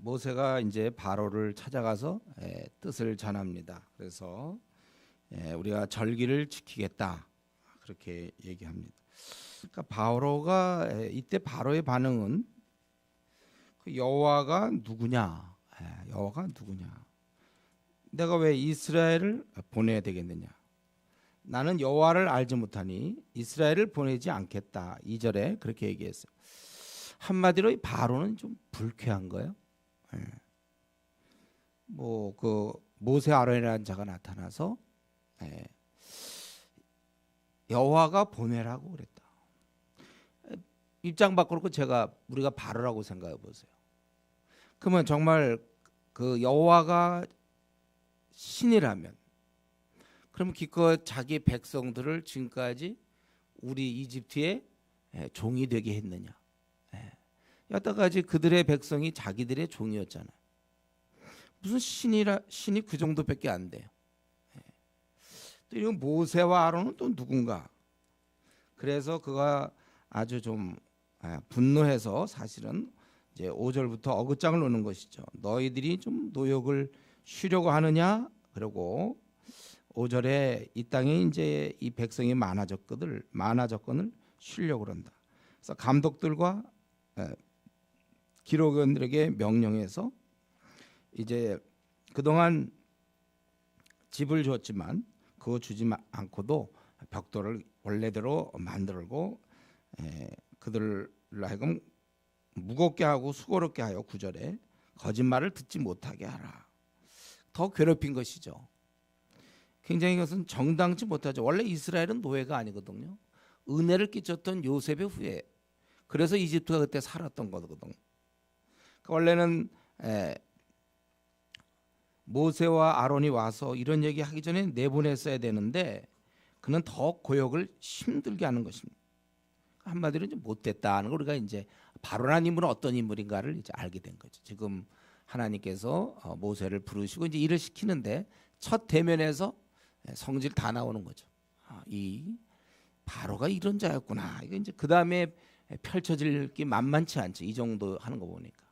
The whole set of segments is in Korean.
모세가 이제 바로를 찾아가서 뜻을 전합니다. 그래서 우리가 절기를 지키겠다 그렇게 얘기합니다. 그러니까 바로가 이때 바로의 반응은 그 여호와가 누구냐? 여호와가 누구냐? 내가 왜 이스라엘을 보내야 되겠느냐? 나는 여호와를 알지 못하니 이스라엘을 보내지 않겠다. 2절에 그렇게 얘기했어요. 한마디로 바로는 좀 불쾌한 거예요. 뭐 그 모세 아론이라는 자가 나타나서 여호와가 보내라고 그랬다. 입장 바꾸고 우리가 바로라고 생각해 보세요. 그러면 정말 그 여호와가 신이라면 그럼 기껏 자기 백성들을 지금까지 우리 이집트의 종이 되게 했느냐? 여태까지 그들의 백성이 자기들의 종이었잖아요. 무슨 신이 그 정도밖에 안 돼요. 또 이건 모세와 아론은 또 누군가? 그래서 그가 아주 좀 분노해서 사실은 이제 5절부터 어긋장을 놓는 것이죠. 너희들이 좀 노역을 쉬려고 하느냐? 그리고 5절에 이 땅에 이제 이 백성이 많아졌거늘 쉬려고 그런다. 그래서 감독들과 기록원들에게 명령해서 이제 그동안 집을 줬지만 그거 주지 않고도 벽돌을 원래대로 만들고 그들을 하여금 무겁게 하고 수고롭게 하여 9절에 거짓말을 듣지 못하게 하라. 더 괴롭힌 것이죠. 굉장히 이것은 정당치 못하죠. 원래 이스라엘은 노예가 아니거든요. 은혜를 끼쳤던 요셉의 후예. 그래서 이집트가 그때 살았던 거거든요. 원래는 모세와 아론이 와서 이런 얘기 하기 전에 내보냈어야 되는데 그는 더 고역을 힘들게 하는 것입니다. 한마디로 이제 못됐다는 걸 우리가 이제 바로라는 인물은 어떤 인물인가를 이제 알게 된 거죠. 지금 하나님께서 모세를 부르시고 이제 일을 시키는데 첫 대면에서 성질 다 나오는 거죠. 이 바로가 이런 자였구나. 이거 이제 그 다음에 펼쳐질 게 만만치 않죠. 이 정도 하는 거 보니까.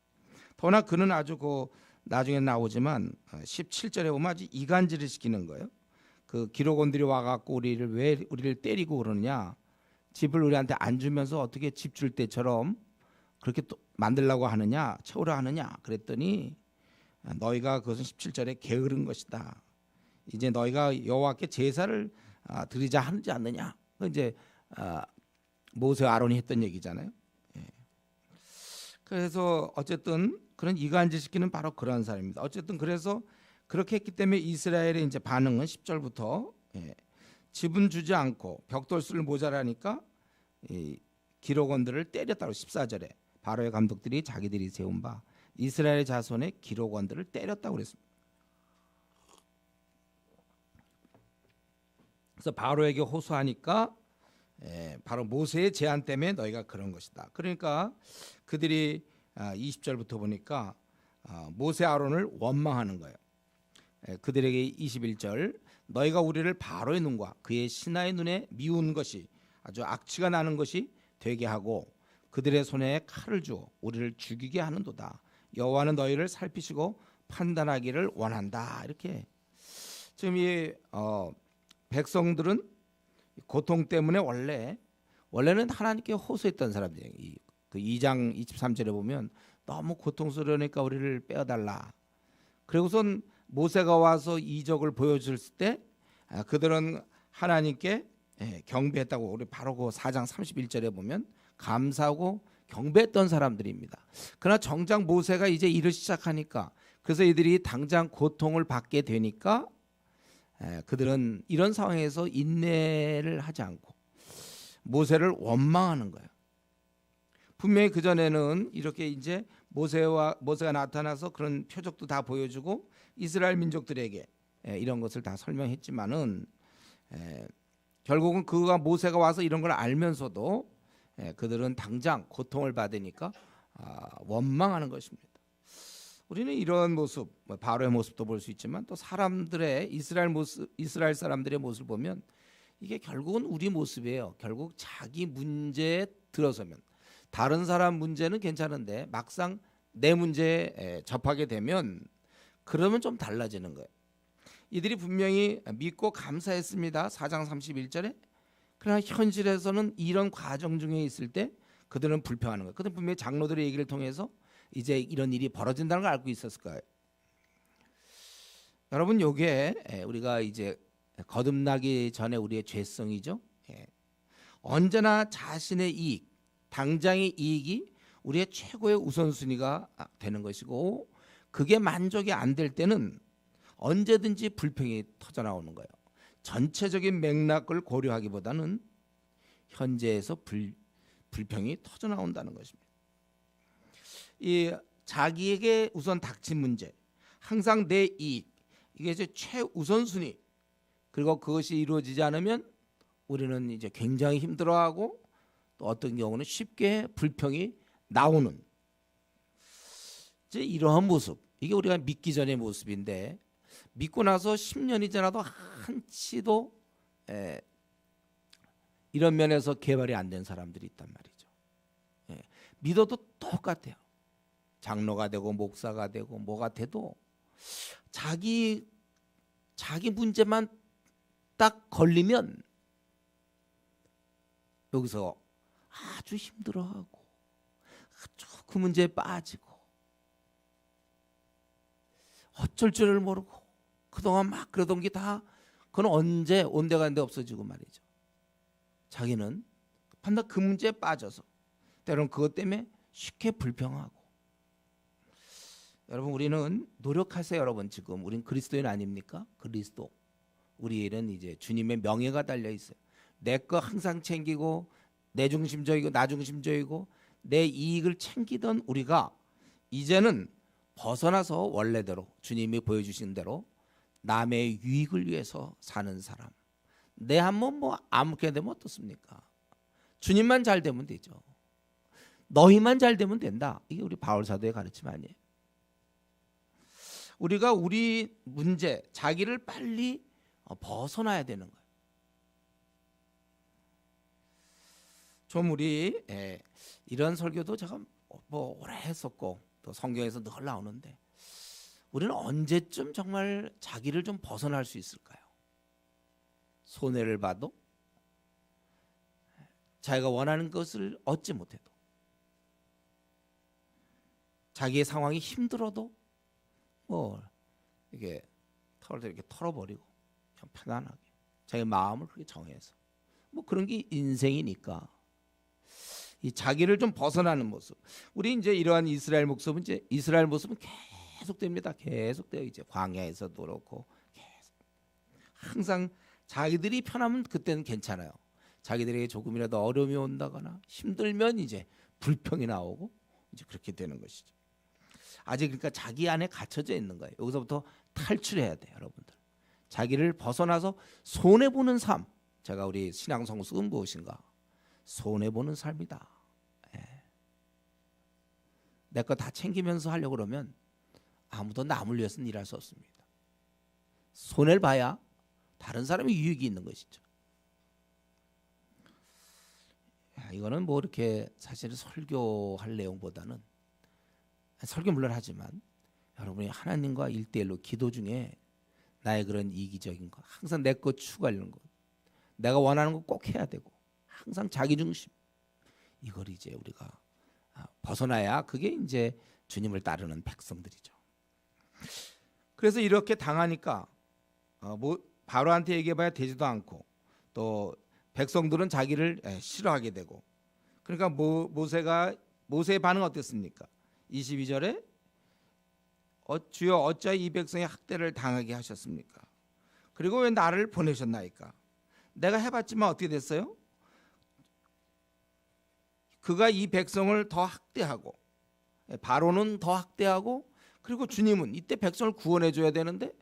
더나 그는 아주 그 나중에 나오지만 17절에 보면 아주 이간질을 시키는 거예요. 그 기록원들이 와갖고 우리를 때리고 그러느냐? 집을 우리한테 안 주면서 어떻게 집 줄 때처럼 그렇게 또 만들려고 하느냐? 채우려 하느냐? 그랬더니 너희가 그것은 17절에 게으른 것이다. 이제 너희가 여호와께 제사를 드리자 하지 않느냐? 그 이제 모세와 아론이 했던 얘기잖아요. 그래서 어쨌든 그런 이간질 시키는 바로 그런 사람입니다. 어쨌든 그래서 그렇게 했기 때문에 이스라엘의 이제 반응은 10절부터 집은 주지 않고 벽돌수를 모자라니까 기록원들을 때렸다고 14절에 바로의 감독들이 자기들이 세운 바 이스라엘 자손의 기록원들을 때렸다고 그랬습니다. 그래서 바로에게 호소하니까 바로 모세의 제안 때문에 너희가 그런 것이다. 그러니까 그들이 20절부터 보니까 모세 아론을 원망하는 거예요. 그들에게 21절 너희가 우리를 바로의 눈과 그의 신하의 눈에 미운 것이 아주 악취가 나는 것이 되게 하고 그들의 손에 칼을 주어 우리를 죽이게 하는도다. 여호와는 너희를 살피시고 판단하기를 원한다. 이렇게 지금 이 백성들은 고통 때문에 원래는 하나님께 호소했던 사람들이에요. 그 2장 23절에 보면 너무 고통스러우니까 우리를 빼어달라. 그리고선 모세가 와서 이적을 보여줄 때 그들은 하나님께 경배했다고 우리 바로 그 4장 31절에 보면 감사하고 경배했던 사람들입니다. 그러나 정작 모세가 이제 일을 시작하니까 그래서 이들이 당장 고통을 받게 되니까 그들은 이런 상황에서 인내를 하지 않고 모세를 원망하는 거예요. 분명히 그 전에는 이렇게 이제 모세가 나타나서 그런 표적도 다 보여주고 이스라엘 민족들에게 이런 것을 다 설명했지만은 결국은 그가 모세가 와서 이런 걸 알면서도 그들은 당장 고통을 받으니까 원망하는 것입니다. 우리는 이런 모습, 바로의 모습도 볼 수 있지만 또 사람들의 이스라엘 사람들의 모습을 보면 이게 결국은 우리 모습이에요. 결국 자기 문제에 들어서면 다른 사람 문제는 괜찮은데 막상 내 문제에 접하게 되면 그러면 좀 달라지는 거예요. 이들이 분명히 믿고 감사했습니다. 4장 31절에. 그러나 현실에서는 이런 과정 중에 있을 때 그들은 불평하는 거예요. 그들은 분명히 장로들의 얘기를 통해서 이제 이런 일이 벌어진다는 걸 알고 있었을 거예요. 여러분, 요게 우리가 이제 거듭나기 전에 우리의 죄성이죠. 언제나 자신의 이익, 당장의 이익이 우리의 최고의 우선순위가 되는 것이고, 그게 만족이 안 될 때는 언제든지 불평이 터져 나오는 거예요. 전체적인 맥락을 고려하기보다는 현재에서 불평이 터져 나온다는 것입니다. 이 자기에게 우선 닥친 문제, 항상 내 이익, 이게 이제 최우선순위. 그리고 그것이 이루어지지 않으면 우리는 이제 굉장히 힘들어하고, 또 어떤 경우는 쉽게 불평이 나오는 이제 이러한 모습. 이게 우리가 믿기 전의 모습인데, 믿고 나서 10년이 지나도 한치도 이런 면에서 개발이 안 된 사람들이 있단 말이죠. 믿어도 똑같아요. 장로가 되고 목사가 되고 뭐가 돼도 자기 문제만 딱 걸리면 여기서 아주 힘들어하고 아주 그 문제에 빠지고 어쩔 줄을 모르고 그동안 막 그러던 게 다 그건 언제 온데간데 없어지고 말이죠. 자기는 판단 그 문제에 빠져서 때로는 그것 때문에 쉽게 불평하고. 여러분, 우리는 노력하세요. 여러분, 지금 우린 그리스도인 아닙니까? 그리스도. 우리 일은 이제 주님의 명예가 달려 있어요. 내 거 항상 챙기고 내 중심적이고 나 중심적이고 내 이익을 챙기던 우리가 이제는 벗어나서 원래대로 주님이 보여주신 대로 남의 유익을 위해서 사는 사람. 내 한번 뭐 아무렇게 되면 어떻습니까? 주님만 잘 되면 되죠. 너희만 잘 되면 된다. 이게 우리 바울 사도의 가르침 아니에요. 우리가 우리 문제, 자기를 빨리 벗어나야 되는 거예요. 좀 우리 이런 설교도 제가 뭐 오래 했었고 또 성경에서 늘 나오는데, 우리는 언제쯤 정말 자기를 좀 벗어날 수 있을까요? 손해를 봐도, 자기가 원하는 것을 얻지 못해도, 자기의 상황이 힘들어도 뭐 이게 이렇게 털어버리고 그냥 편안하게 자기 마음을 그렇게 정해서 뭐 그런 게 인생이니까, 이 자기를 좀 벗어나는 모습. 우리 이제 이러한 이스라엘 모습은 계속됩니다. 계속돼요. 이제 광야에서도 그렇고 계속. 항상 자기들이 편하면 그때는 괜찮아요. 자기들에게 조금이라도 어려움이 온다거나 힘들면 이제 불평이 나오고 이제 그렇게 되는 것이죠. 아직 그러니까 자기 안에 갇혀져 있는 거예요. 여기서부터 탈출해야 돼요, 여러분들. 자기를 벗어나서 손해 보는 삶. 제가 우리 신앙 성숙은 무엇인가? 손해 보는 삶이다. 내 거 다 챙기면서 하려고 그러면 아무도 남을 위해서는 일할 수 없습니다. 손해를 봐야 다른 사람의 유익이 있는 것이죠. 이거는 뭐 이렇게 사실 설교할 내용보다는, 설교 물론 하지만 여러분이 하나님과 1대1로 기도 중에 나의 그런 이기적인 것, 항상 내 것 추구하려는 것, 내가 원하는 거 꼭 해야 되고 항상 자기 중심, 이걸 이제 우리가 벗어나야 그게 이제 주님을 따르는 백성들이죠. 그래서 이렇게 당하니까 뭐 바로한테 얘기해봐야 되지도 않고, 또 백성들은 자기를 싫어하게 되고. 그러니까 모세의 반응 어땠습니까? 22절에 주여 어찌하여 이 백성의 학대를 당하게 하셨습니까? 그리고 왜 나를 보내셨나이까? 내가 해봤지만 어떻게 됐어요? 그가 이 백성을 더 학대하고, 바로는 더 학대하고, 그리고 주님은 이때 백성을 구원해 줘야 되는데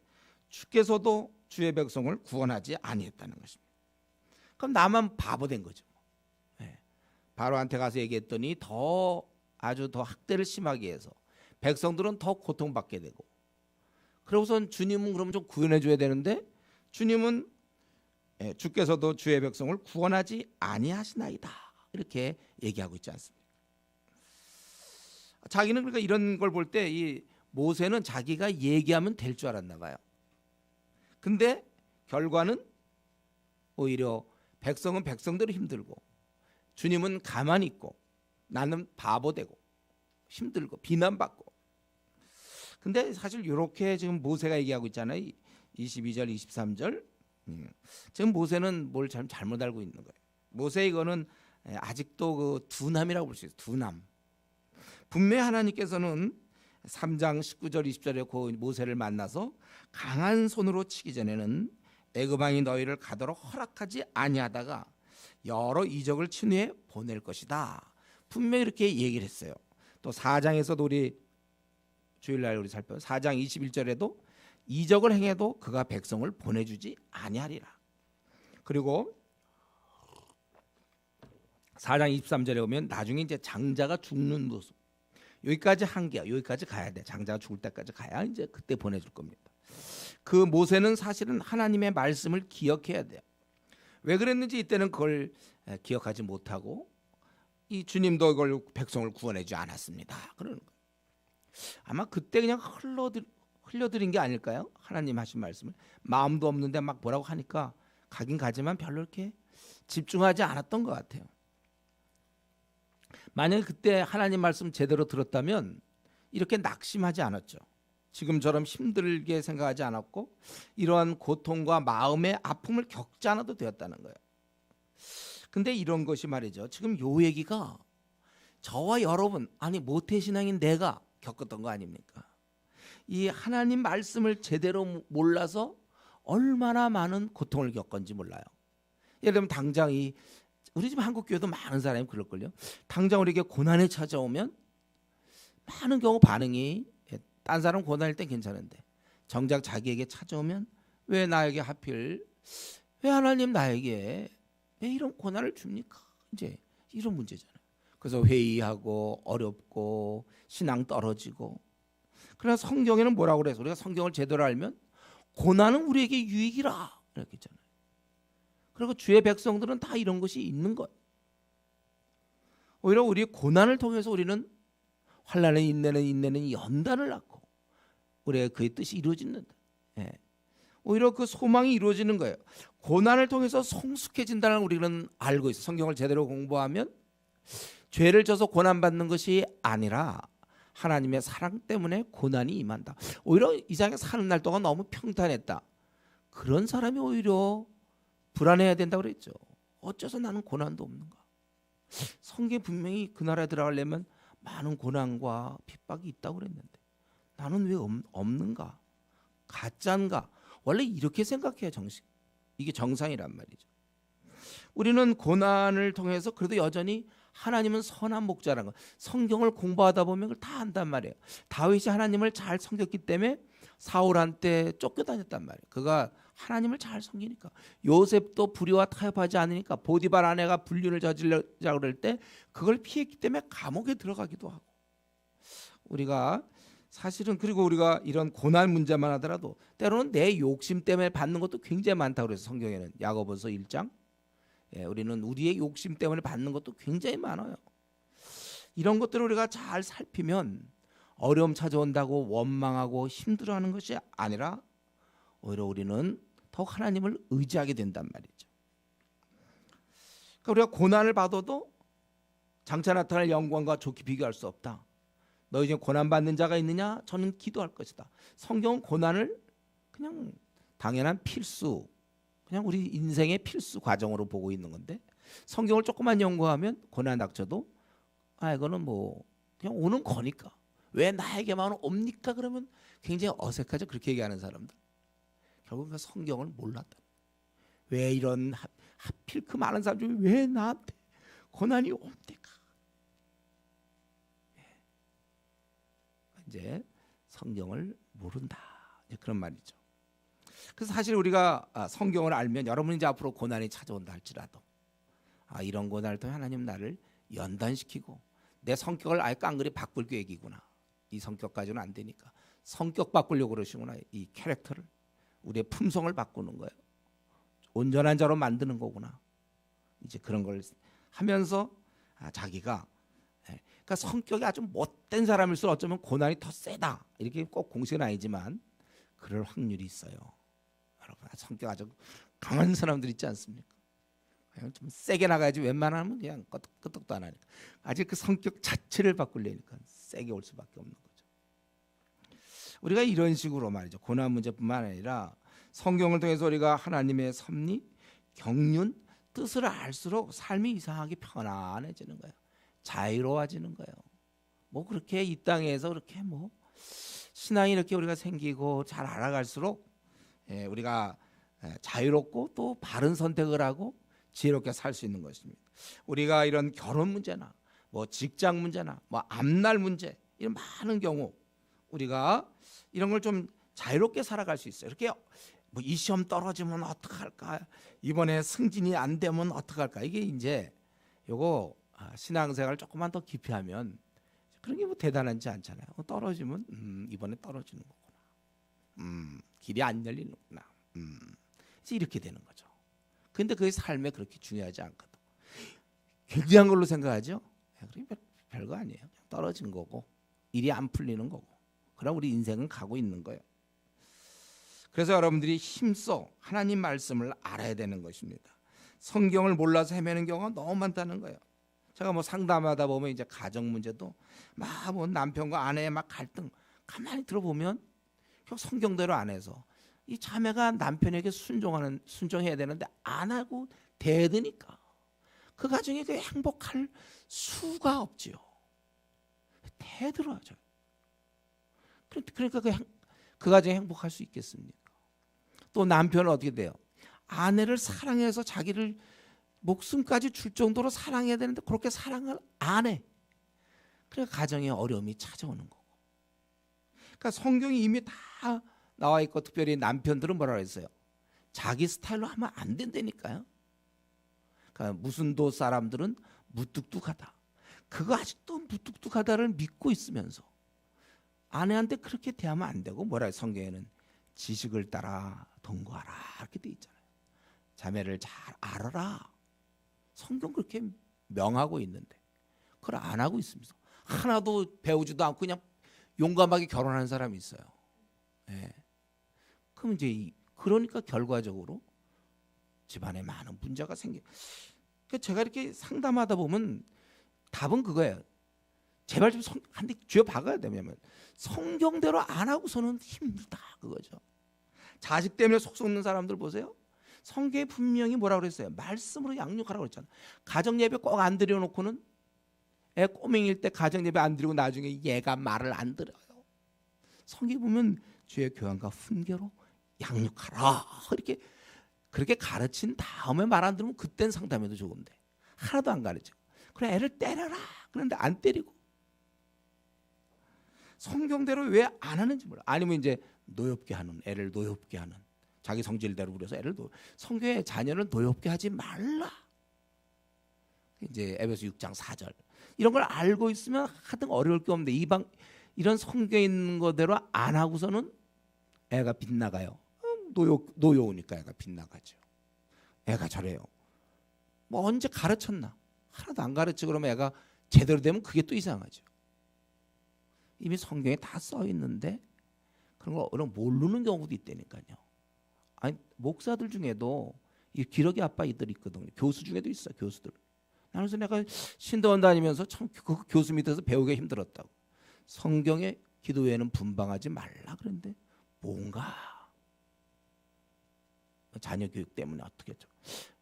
주께서도 주의 백성을 구원하지 아니했다는 것입니다. 그럼 나만 바보 된 거죠. 바로한테 가서 얘기했더니 아주 더 학대를 심하게 해서 백성들은 더 고통받게 되고, 그러고선 주님은 그러면 좀 구원해 줘야 되는데 주님은 주께서도 주의 백성을 구원하지 아니하시나이다, 이렇게 얘기하고 있지 않습니까? 자기는 그러니까 이런 걸 볼 때 이 모세는 자기가 얘기하면 될 줄 알았나 봐요. 근데 결과는 오히려 백성은 백성대로 힘들고 주님은 가만히 있고 나는 바보 되고 힘들고 비난받고. 근데 사실 이렇게 지금 모세가 얘기하고 있잖아요. 22절 23절. 지금 모세는 뭘 잘못 알고 있는 거예요. 모세 이거는 아직도 그 둔함이라고 볼 수 있어요. 둔함. 분명히 하나님께서는 3장 19절 20절에 그 모세를 만나서 강한 손으로 치기 전에는 애굽 왕이 너희를 가도록 허락하지 아니하다가 여러 이적을 친 후에 보낼 것이다. 분명히 이렇게 얘기를 했어요. 또 4장에서도 우리 주일날 우리 살펴본 4장 21절에도 이적을 행해도 그가 백성을 보내주지 아니하리라. 그리고 4장 23절에 보면 나중에 이제 장자가 죽는 모습. 여기까지 한계야. 여기까지 가야 돼. 장자가 죽을 때까지 가야 이제 그때 보내줄 겁니다. 그 모세는 사실은 하나님의 말씀을 기억해야 돼요. 왜 그랬는지 이때는 그걸 기억하지 못하고 이 주님도 이걸 백성을 구원해주지 않았습니다. 그러는 거예요. 아마 그때 그냥 흘려들인 게 아닐까요? 하나님 하신 말씀을 마음도 없는데 막 뭐라고 하니까 가긴 가지만 별로 이렇게 집중하지 않았던 것 같아요. 만약에 그때 하나님 말씀 제대로 들었다면 이렇게 낙심하지 않았죠. 지금처럼 힘들게 생각하지 않았고 이러한 고통과 마음의 아픔을 겪지 않아도 되었다는 거예요. 근데 이런 것이 말이죠. 지금 요 얘기가 저와 여러분, 아니 모태신앙인 내가 겪었던 거 아닙니까? 이 하나님 말씀을 제대로 몰라서 얼마나 많은 고통을 겪었는지 몰라요. 예를 들면 당장 우리 집 한국교회도 많은 사람이 그럴걸요. 당장 우리에게 고난이 찾아오면 많은 경우 반응이 딴 사람 고난일 땐 괜찮은데 정작 자기에게 찾아오면 왜 나에게 하필 왜 하나님 나에게 왜 이런 고난을 줍니까? 이제 이런 문제잖아요. 그래서 회의하고 어렵고 신앙 떨어지고. 그러나 성경에는 뭐라고 그래서 우리가 성경을 제대로 알면 고난은 우리에게 유익이라 이렇게 했잖아요. 그리고 주의 백성들은 다 이런 것이 있는 거예요. 오히려 우리의 고난을 통해서 우리는 환난은 인내는 연단을 낳고 우리의 그의 뜻이 이루어진다. 예. 오히려 그 소망이 이루어지는 거예요. 고난을 통해서 성숙해진다는 우리는 알고 있어요. 성경을 제대로 공부하면 죄를 져서 고난받는 것이 아니라 하나님의 사랑 때문에 고난이 임한다. 오히려 이 세상에 사는 날 동안 너무 평탄했다. 그런 사람이 오히려 불안해야 된다고 그랬죠. 어째서 나는 고난도 없는가? 성경에 분명히 그 나라에 들어가려면 많은 고난과 핍박이 있다고 그랬는데 나는 왜 없는가? 가짜인가? 원래 이렇게 생각해야 이게 정상이란 말이죠. 우리는 고난을 통해서 그래도 여전히 하나님은 선한 목자라는 거. 성경을 공부하다 보면 그걸 다 안단 말이에요. 다윗이 하나님을 잘 섬겼기 때문에 사울한테 쫓겨다녔단 말이에요. 그가 하나님을 잘 섬기니까. 요셉도 불의와 타협하지 않으니까 보디발 아내가 불륜을 저지르자 그럴 때 그걸 피했기 때문에 감옥에 들어가기도 하고. 우리가 사실은 그리고 우리가 이런 고난 문제만 하더라도 때로는 내 욕심 때문에 받는 것도 굉장히 많다고 그래서 성경에는 야고보서 1장 우리는 우리의 욕심 때문에 받는 것도 굉장히 많아요. 이런 것들을 우리가 잘 살피면 어려움 찾아온다고 원망하고 힘들어하는 것이 아니라 오히려 우리는 더욱 하나님을 의지하게 된단 말이죠. 그러니까 우리가 고난을 받아도 장차 나타날 영광과 좋게 비교할 수 없다. 너희 중에 고난받는 자가 있느냐? 저는 기도할 것이다. 성경은 고난을 그냥 당연한 필수, 그냥 우리 인생의 필수 과정으로 보고 있는 건데 성경을 조금만 연구하면 고난 닥쳐도 이거는 뭐 그냥 오는 거니까 왜 나에게만 옵니까? 그러면 굉장히 어색하죠. 그렇게 얘기하는 사람들. 결국 그 성경을 몰랐다. 왜 이런 하필 그 많은 사람 중에 왜 나한테 고난이 옵니까? 이제 성경을 모른다. 이제 그런 말이죠. 그래서 사실 우리가 성경을 알면 여러분 이제 앞으로 고난이 찾아온다 할지라도 이런 고난을 통해 하나님 나를 연단시키고 내 성격을 아예 깡그리 바꿀 계획이구나. 이 성격까지는 안 되니까 성격 바꾸려고 그러시구나. 이 캐릭터를 우리의 품성을 바꾸는 거예요. 온전한 자로 만드는 거구나. 이제 그런 걸 하면서 자기가 그러니까 성격이 아주 못된 사람일수록 어쩌면 고난이 더 세다. 이렇게 꼭 공식은 아니지만 그럴 확률이 있어요. 여러분, 성격 아주 강한 사람들 있지 않습니까? 그냥 좀 세게 나가야지 웬만하면 그냥 끄떡도 안 하니까. 아직 그 성격 자체를 바꾸려니까 세게 올 수밖에 없는 거죠. 우리가 이런 식으로 말이죠. 고난 문제뿐만 아니라 성경을 통해서 우리가 하나님의 섭리, 경륜, 뜻을 알수록 삶이 이상하게 편안해지는 거예요. 자유로워지는 거예요. 뭐 그렇게 이 땅에서 그렇게 뭐 신앙이 이렇게 우리가 생기고 잘 알아갈수록 우리가 자유롭고 또 바른 선택을 하고 지혜롭게 살 수 있는 것입니다. 우리가 이런 결혼 문제나 뭐 직장 문제나 뭐 앞날 문제 이런 많은 경우 우리가 이런 걸 좀 자유롭게 살아갈 수 있어요. 이렇게 뭐 이 시험 떨어지면 어떡할까? 이번에 승진이 안 되면 어떡할까? 이게 이제 요거 신앙생활 조금만 더 깊이 하면 그런 게 뭐 대단하지 않잖아요. 떨어지면 이번에 떨어지는 거구나. 길이 안 열리는구나. 이제 이렇게 되는 거죠. 근데 그게 삶에 그렇게 중요하지 않거든. 굉장한 걸로 생각하죠. 별거 아니에요. 그냥 떨어진 거고 일이 안 풀리는 거고. 그럼 우리 인생은 가고 있는 거예요. 그래서 여러분들이 힘써 하나님 말씀을 알아야 되는 것입니다. 성경을 몰라서 헤매는 경우가 너무 많다는 거예요. 제가 뭐 상담하다 보면 이제 가정 문제도 막 뭐 남편과 아내의 막 갈등 가만히 들어보면 성경대로 안 해서 이 자매가 남편에게 순종해야 되는데 안 하고 대드니까 그 가정이 그 행복할 수가 없지요. 대들어야죠. 그러니까 그 가정이 행복할 수 있겠습니까? 또 남편은 어떻게 돼요? 아내를 사랑해서 자기를 목숨까지 줄 정도로 사랑해야 되는데 그렇게 사랑을 안 해. 그러니까 가정에 어려움이 찾아오는 거고. 그러니까 성경이 이미 다 나와 있고 특별히 남편들은 뭐라고 했어요? 자기 스타일로 하면 안 된다니까요. 그러니까 무슨도 사람들은 무뚝뚝하다. 그거 아직도 무뚝뚝하다를 믿고 있으면서 아내한테 그렇게 대하면 안 되고 뭐라 해요? 성경에는 지식을 따라 동거하라 이렇게 돼 있잖아요. 자매를 잘 알아라. 성경 그렇게 명하고 있는데 그걸 안 하고 있습니다. 하나도 배우지도 않고 그냥 용감하게 결혼하는 사람이 있어요. 네. 그럼 이제 그러니까 결과적으로 집안에 많은 문제가 생겨. 그러니까 제가 이렇게 상담하다 보면 답은 그거예요. 제발 좀 한 대 쥐어 박아야 되냐면 성경대로 안 하고서는 힘들다 그거죠. 자식 때문에 속 썩는 사람들 보세요. 성경에 분명히 뭐라고 그랬어요? 말씀으로 양육하라고 그랬잖아요. 가정 예배 꼭 안 드려놓고는 애 꼬맹일 때 가정 예배 안 드리고 나중에 얘가 말을 안 들어요. 성경에 보면 주의 교양과 훈계로 양육하라 이렇게 그렇게 가르친 다음에 말 안 들으면 그땐 상담해도 좋은데 하나도 안 가르쳐. 그래 애를 때려라 그런데 안 때리고 성경대로 왜 안 하는지 몰라. 아니면 이제 노엽게 하는 애를 노엽게 하는 자기 성질대로 그래서 애를 성경의 자녀는 노엽게 하지 말라. 이제 에베소 6장 4절 이런 걸 알고 있으면 하등 어려울 게 없는데 이런 성경에 있는 거대로 안 하고서는 애가 빗나가요. 노여우니까 애가 빗나가죠. 애가 저래요. 뭐 언제 가르쳤나? 하나도 안 가르치고 그러면 애가 제대로 되면 그게 또 이상하죠. 이미 성경에 다 써 있는데 그런 걸 모르는 경우도 있다니까요. 아니 목사들 중에도 이 기러기 아빠이들 있거든요. 교수 중에도 있어 교수들. 그래서 내가 신도원 다니면서 참 그 교수 밑에서 배우기 힘들었다고. 성경에 기도회는 분방하지 말라 그랬는데 뭔가 자녀 교육 때문에 어떻게 했죠?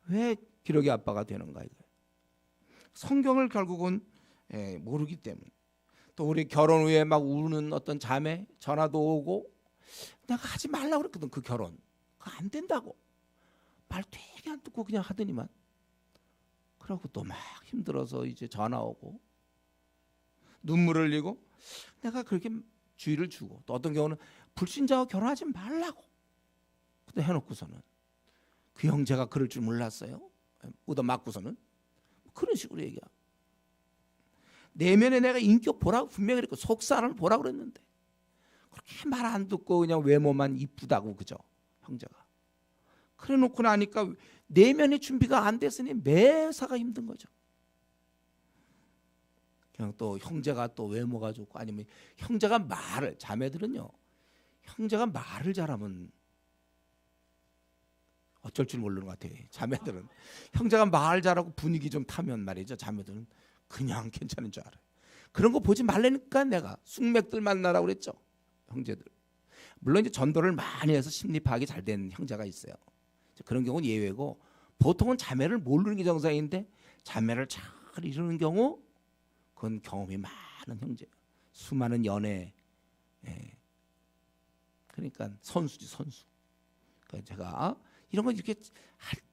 왜 기러기 아빠가 되는가 이거. 성경을 결국은 모르기 때문에. 또 우리 결혼 후에 막 우는 어떤 자매 전화도 오고 내가 하지 말라고 그랬거든. 그 결혼 그거 안 된다고 말 되게 안 듣고 그냥 하더니만 그러고 또 막 힘들어서 이제 전화 오고 눈물 흘리고 내가 그렇게 주의를 주고 또 어떤 경우는 불신자와 결혼하지 말라고 근데 해놓고서는 그 형제가 그럴 줄 몰랐어요. 얻어맞고서는 그런 식으로 얘기야. 내면에 내가 인격 보라고 분명히 그랬고 속 사람을 보라고 그랬는데 그렇게 말 안 듣고 그냥 외모만 이쁘다고 그죠 형제가. 그래 놓고 나니까 내면의 준비가 안 됐으니 매사가 힘든 거죠. 그냥 또 형제가 또 외모가 좋고 아니면 형제가 말을 자매들은요. 형제가 말을 잘하면 어쩔 줄 모르는 것 같아요. 자매들은 형제가 말 잘하고 분위기 좀 타면 말이죠. 자매들은 그냥 괜찮은 줄 알아요. 그런 거 보지 말라니까 내가 숙맥들 만나라고 그랬죠. 형제들. 물론 이제 전도를 많이 해서 심리 파악이 잘 된 형제가 있어요. 그런 경우는 예외고 보통은 자매를 모르는 게 정상인데 자매를 잘 이루는 경우 그건 경험이 많은 형제. 수많은 연애. 예. 그러니까 선수지 선수. 그러니까 제가 이런 거 이렇게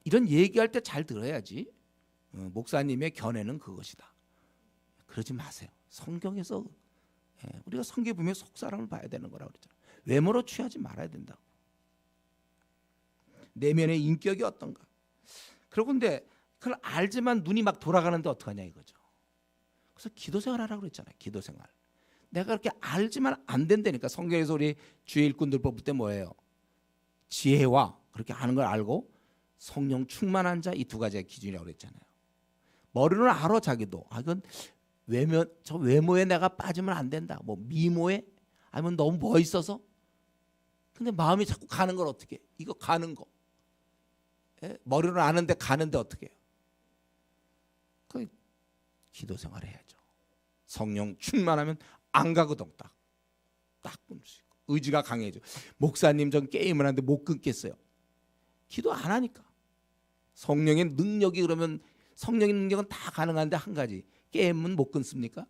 이런 얘기할 때 잘 들어야지. 목사님의 견해는 그것이다. 그러지 마세요. 성경에서 우리가 성경 보면 속 사람을 봐야 되는 거라고 그랬잖아요. 외모로 취하지 말아야 된다고. 내면의 인격이 어떤가. 그러고 근데 그걸 알지만 눈이 막 돌아가는데 어떡하냐 이거죠. 그래서 기도생활 하라고 그랬잖아요. 기도생활. 내가 그렇게 알지만 안 된다니까. 성경에서 우리 주의 일꾼들 뽑을 때 뭐예요? 지혜와 그렇게 하는 걸 알고 성령 충만한 자 이 두 가지가 기준이라고 그랬잖아요. 머리로는 알아 자기도. 이건 저 외모에 내가 빠지면 안 된다. 뭐 미모에 아니면 너무 멋있어서. 근데 마음이 자꾸 가는 걸 어떻게 해? 이거 가는 거. 머리로는 아는데 가는데 어떻게 해요? 그 기도 생활 해야죠. 성령 충만하면 안 가거든. 딱 끊을 수 있고 의지가 강해져. 목사님 전 게임을 하는데 못 끊겠어요. 기도 안 하니까. 성령의 능력이 그러면 성령의 능력은 다 가능한데 한 가지 게임은 못 끊습니까?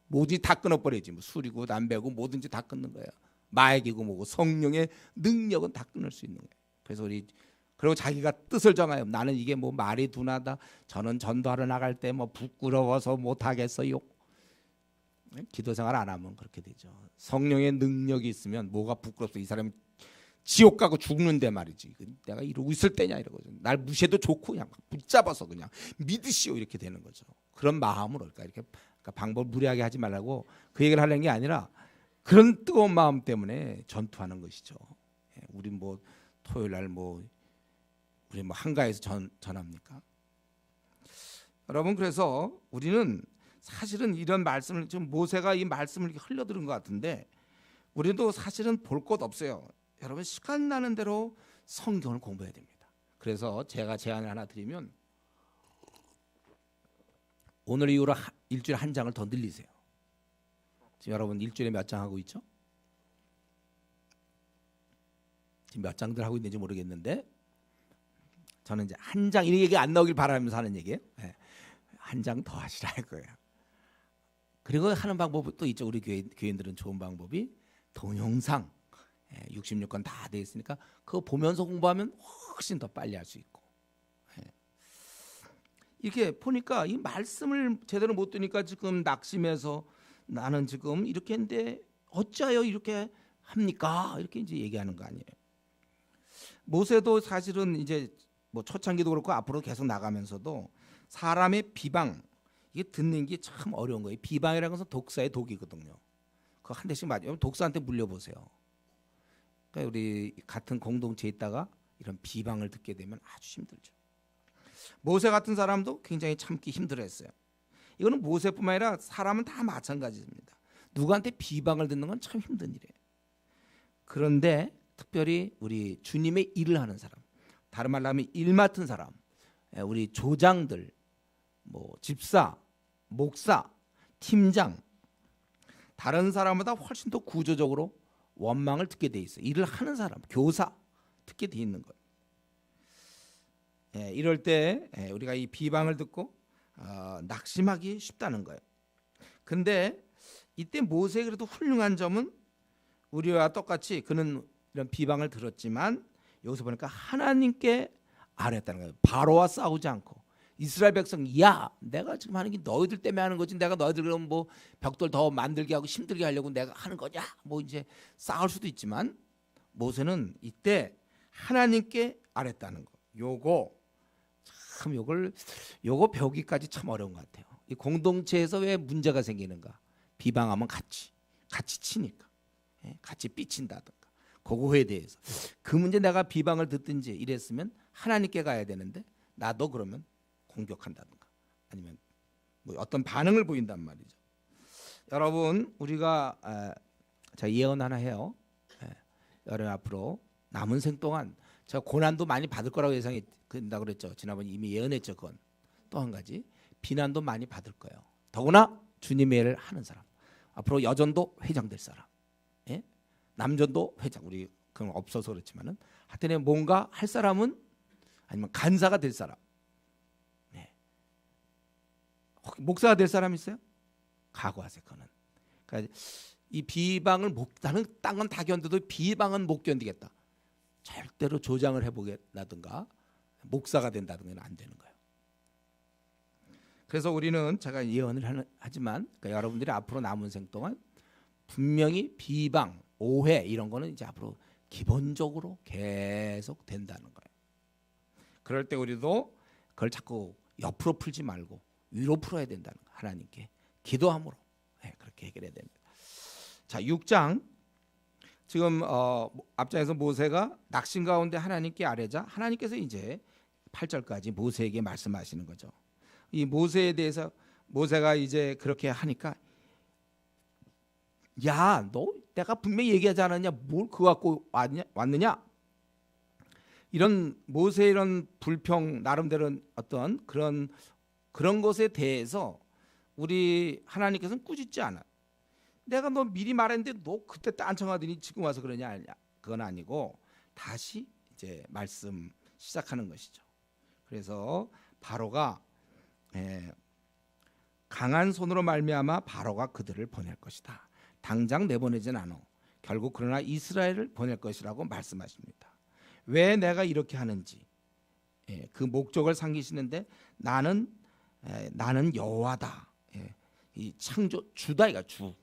뭐든지 다 끊어버리지. 뭐 술이고 담배고 뭐든지 다 끊는 거예요. 마약이고 뭐고 성령의 능력은 다 끊을 수 있는 거예요. 그래서 우리 그리고 자기가 뜻을 정하여 나는 이게 뭐 말이 둔하다. 저는 전도하러 나갈 때 뭐 부끄러워서 못 하겠어요. 기도생활 안 하면 그렇게 되죠. 성령의 능력이 있으면 뭐가 부끄럽소. 이 사람이 지옥 가고 죽는데 말이지. 내가 이러고 있을 때냐 이러거든. 날 무시해도 좋고 그냥 붙잡아서 그냥 믿으시오 이렇게 되는 거죠. 그런 마음으로 그러니까 방법 무리하게 하지 말라고 그 얘기를 하려는 게 아니라 그런 뜨거운 마음 때문에 전투하는 것이죠. 우리 뭐 토요일 날 뭐 우리 뭐 한가해서 전합니까? 여러분 그래서 우리는 사실은 이런 말씀을 좀 모세가 이 말씀을 흘려들은 것 같은데 우리도 사실은 볼 것 없어요. 여러분 시간 나는 대로 성경을 공부해야 됩니다. 그래서 제가 제안을 하나 드리면 오늘 이후로 일주일에 한 장을 더 늘리세요. 지금 여러분 일주일에 몇 장 하고 있죠? 지금 몇 장들 하고 있는지 모르겠는데 저는 이제 한 장 이런 얘기 안 나오길 바라면서 하는 얘기예요. 한 장 더 하시라 이거예요. 그리고 하는 방법이 또 있죠. 우리 교인들은 좋은 방법이 동영상 66권 다 돼 있으니까 그거 보면서 공부하면 훨씬 더 빨리 할 수 있고. 이렇게 보니까 이 말씀을 제대로 못 듣니까 지금 낙심해서 나는 지금 이렇게 했는데 어찌하여 이렇게 합니까? 이렇게 이제 얘기하는 거 아니에요. 모세도 사실은 이제 뭐 초창기도 그렇고 앞으로 계속 나가면서도 사람의 비방 이게 듣는 게 참 어려운 거예요. 비방이라는 것은 독사의 독이거든요. 그거 한 대씩 맞으면 독사한테 물려보세요. 그러니까 우리 같은 공동체에 있다가 이런 비방을 듣게 되면 아주 힘들죠. 모세 같은 사람도 굉장히 참기 힘들어했어요. 이거는 모세뿐만 아니라 사람은 다 마찬가지입니다. 누구한테 비방을 듣는 건 참 힘든 일이에요. 그런데 특별히 우리 주님의 일을 하는 사람, 다른 말로 하면 일 맡은 사람, 우리 조장들, 뭐 집사, 목사, 팀장, 다른 사람보다 훨씬 더 구조적으로 원망을 듣게 돼 있어요. 일을 하는 사람, 교사 듣게 돼 있는 거예요. 이럴 때 우리가 이 비방을 듣고 낙심하기 쉽다는 거예요. 근데 이때 모세의 그래도 훌륭한 점은 우리와 똑같이 그는 이런 비방을 들었지만 여기서 보니까 하나님께 아뢰었다는 거예요. 바로와 싸우지 않고 이스라엘 백성, 야, 내가 지금 하는 게 너희들 때문에 하는 거지. 내가 너희들 그럼 뭐 벽돌 더 만들게 하고 힘들게 하려고 내가 하는 거냐? 뭐 이제 싸울 수도 있지만 모세는 이때 하나님께 아뢰었다는 거. 요거 배우기까지 참 어려운 것 같아요. 이 공동체에서 왜 문제가 생기는가? 비방하면 같이 치니까, 같이 삐친다든가. 그거에 대해서 그 문제 내가 비방을 듣든지 이랬으면 하나님께 가야 되는데 나도 그러면 공격한다든가 아니면 뭐 어떤 반응을 보인단 말이죠. 여러분 우리가 자 예언 하나 해요. 여러분 앞으로 남은 생 동안 제가 고난도 많이 받을 거라고 예상한다고 그랬죠. 지난번에 이미 예언했죠. 그건 또 한 가지 비난도 많이 받을 거예요. 더구나 주님의 일을 하는 사람, 앞으로 여전도 회장될 사람, 예? 남전도 회장, 우리 그건 없어서 그렇지만은 하여튼 뭔가 할 사람은 아니면 간사가 될 사람, 네. 목사가 될 사람 있어요? 각오하세요. 그거는. 그러니까 이 비방을 나는 딴 건 다 견뎌도 비방은 못 견디겠다. 절대로 조장을 해보겠다든가 목사가 된다든가 안 되는 거예요. 그래서 우리는 제가 예언을 하지만 그러니까 여러분들이 앞으로 남은 생 동안 분명히 비방, 오해 이런 거는 이제 앞으로 기본적으로 계속 된다는 거예요. 그럴 때 우리도 그걸 자꾸 옆으로 풀지 말고 위로 풀어야 된다는 거예요. 하나님께 기도함으로 그렇게 해결해야 됩니다. 자, 6장 지금 앞장에서 모세가 낙심 가운데 하나님께 아뢰자 하나님께서 이제 8절까지 모세에게 말씀하시는 거죠. 이 모세에 대해서 모세가 이제 그렇게 하니까 야, 너 내가 분명히 얘기하지 않았냐? 뭘 그거 갖고 왔느냐? 이런 모세의 이런 불평 나름대로 어떤 그런 것에 대해서 우리 하나님께서는 꾸짖지 않아. 내가 너 미리 말했는데 너 그때 딴청하더니 지금 와서 그러냐 아니냐? 그건 아니고 다시 이제 말씀 시작하는 것이죠. 그래서 바로가 강한 손으로 말미암아 바로가 그들을 보낼 것이다. 당장 내보내진 않아. 결국 그러나 이스라엘을 보낼 것이라고 말씀하십니다. 왜 내가 이렇게 하는지 그 목적을 상기시는데 나는 여호와다. 이 창조 주다 이가 주.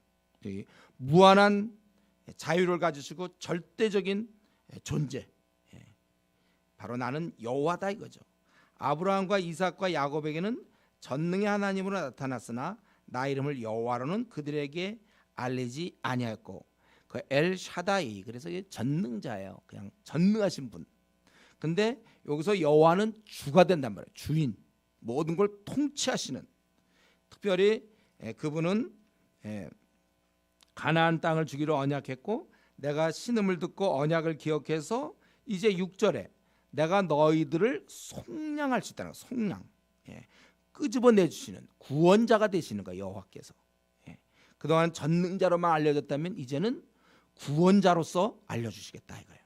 무한한 자유를 가지시고 절대적인 존재. 바로 나는 여호와다 이거죠. 아브라함과 이삭과 야곱에게는 전능의 하나님으로 나타났으나 나 이름을 여호와로는 그들에게 알리지 아니하였고 그 엘샤다이 그래서 전능자예요. 그냥 전능하신 분. 근데 여기서 여호와는 주가 된단 말이에요. 주인, 모든 걸 통치하시는. 특별히 그분은 가나안 땅을 주기로 언약했고 내가 신음을 듣고 언약을 기억해서 이제 6절에 내가 너희들을 속량할 수 있다는 거예요. 속량. 끄집어내 주시는 구원자가 되시는 거예요. 여호와께서. 그동안 전능자로만 알려졌다면 이제는 구원자로서 알려주시겠다 이거예요.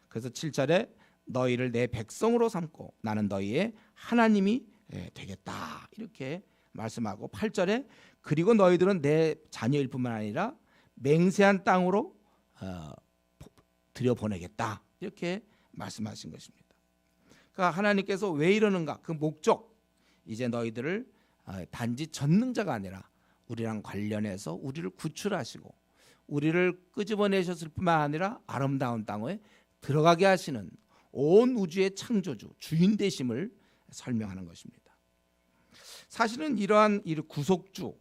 그래서 7절에 너희를 내 백성으로 삼고 나는 너희의 하나님이 되겠다 이렇게 말씀하고 8절에 그리고 너희들은 내 자녀일 뿐만 아니라 맹세한 땅으로 들여보내겠다 이렇게 말씀하신 것입니다. 그러니까 하나님께서 왜 이러는가 그 목적 이제 너희들을 단지 전능자가 아니라 우리랑 관련해서 우리를 구출하시고 우리를 끄집어내셨을 뿐만 아니라 아름다운 땅에 들어가게 하시는 온 우주의 창조주 주인 되심을 설명하는 것입니다. 사실은 이러한 구속주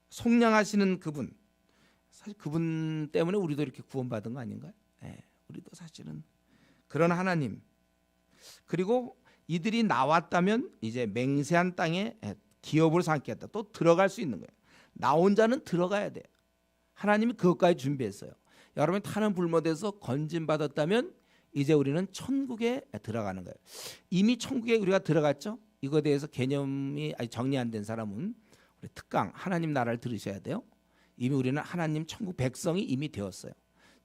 속량하시는 그분 사실 그분 때문에 우리도 이렇게 구원받은 거 아닌가요? 우리도 사실은 그런 하나님 그리고 이들이 나왔다면 이제 맹세한 땅에 기업을 삼겠다 또 들어갈 수 있는 거예요. 나온 자는 들어가야 돼요. 하나님이 그것까지 준비했어요. 여러분이 타는 불못에서 건진받았다면 이제 우리는 천국에 들어가는 거예요. 이미 천국에 우리가 들어갔죠. 이거에 대해서 개념이 아직 정리 안 된 사람은 우리 특강 하나님 나라를 들으셔야 돼요. 이미 우리는 하나님 천국 백성이 이미 되었어요.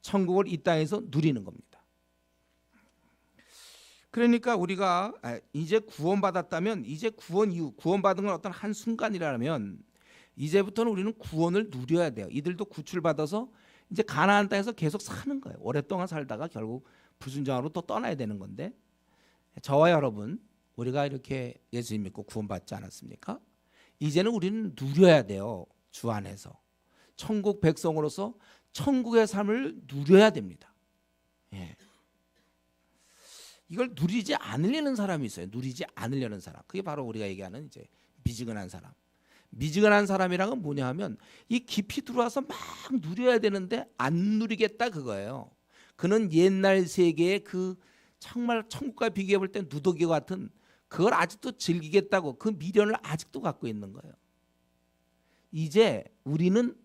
천국을 이 땅에서 누리는 겁니다. 그러니까 우리가 이제 구원받았다면 이제 구원 이후 구원받은 건 어떤 한 순간이라면 이제부터는 우리는 구원을 누려야 돼요. 이들도 구출받아서 이제 가나안 땅에서 계속 사는 거예요. 오랫동안 살다가 결국 불순종하로 또 떠나야 되는 건데 저와 여러분 우리가 이렇게 예수님 믿고 구원받지 않았습니까? 이제는 우리는 누려야 돼요. 주 안에서 천국 백성으로서 천국의 삶을 누려야 됩니다. 이걸 누리지 않으려는 사람이 있어요. 누리지 않으려는 사람. 그게 바로 우리가 얘기하는 이제 미지근한 사람. 미지근한 사람이란 건 뭐냐 하면 이 깊이 들어와서 막 누려야 되는데 안 누리겠다 그거예요. 그는 옛날 세계의 그 정말 천국과 비교해 볼 때 누더기 같은 그걸 아직도 즐기겠다고 그 미련을 아직도 갖고 있는 거예요. 이제 우리는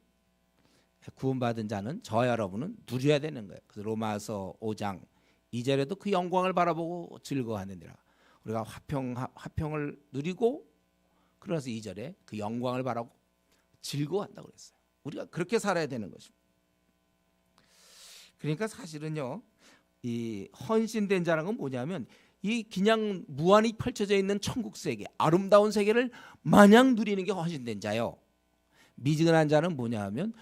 구원받은 자는 저 여러분은 누려야 되는 거예요. 그래서 로마서 5장 2절에도 그 영광을 바라보고 즐거워하느니라. 우리가 화평을 누리고 그래서 2절에 그 영광을 바라고 즐거워한다고 그랬어요. 우리가 그렇게 살아야 되는 것입니다. 그러니까 사실은요, 이 헌신된 자라는 건 뭐냐면 이 그냥 무한히 펼쳐져 있는 천국 세계, 아름다운 세계를 마냥 누리는 게 헌신된 자요. 미지근한 자는 뭐냐면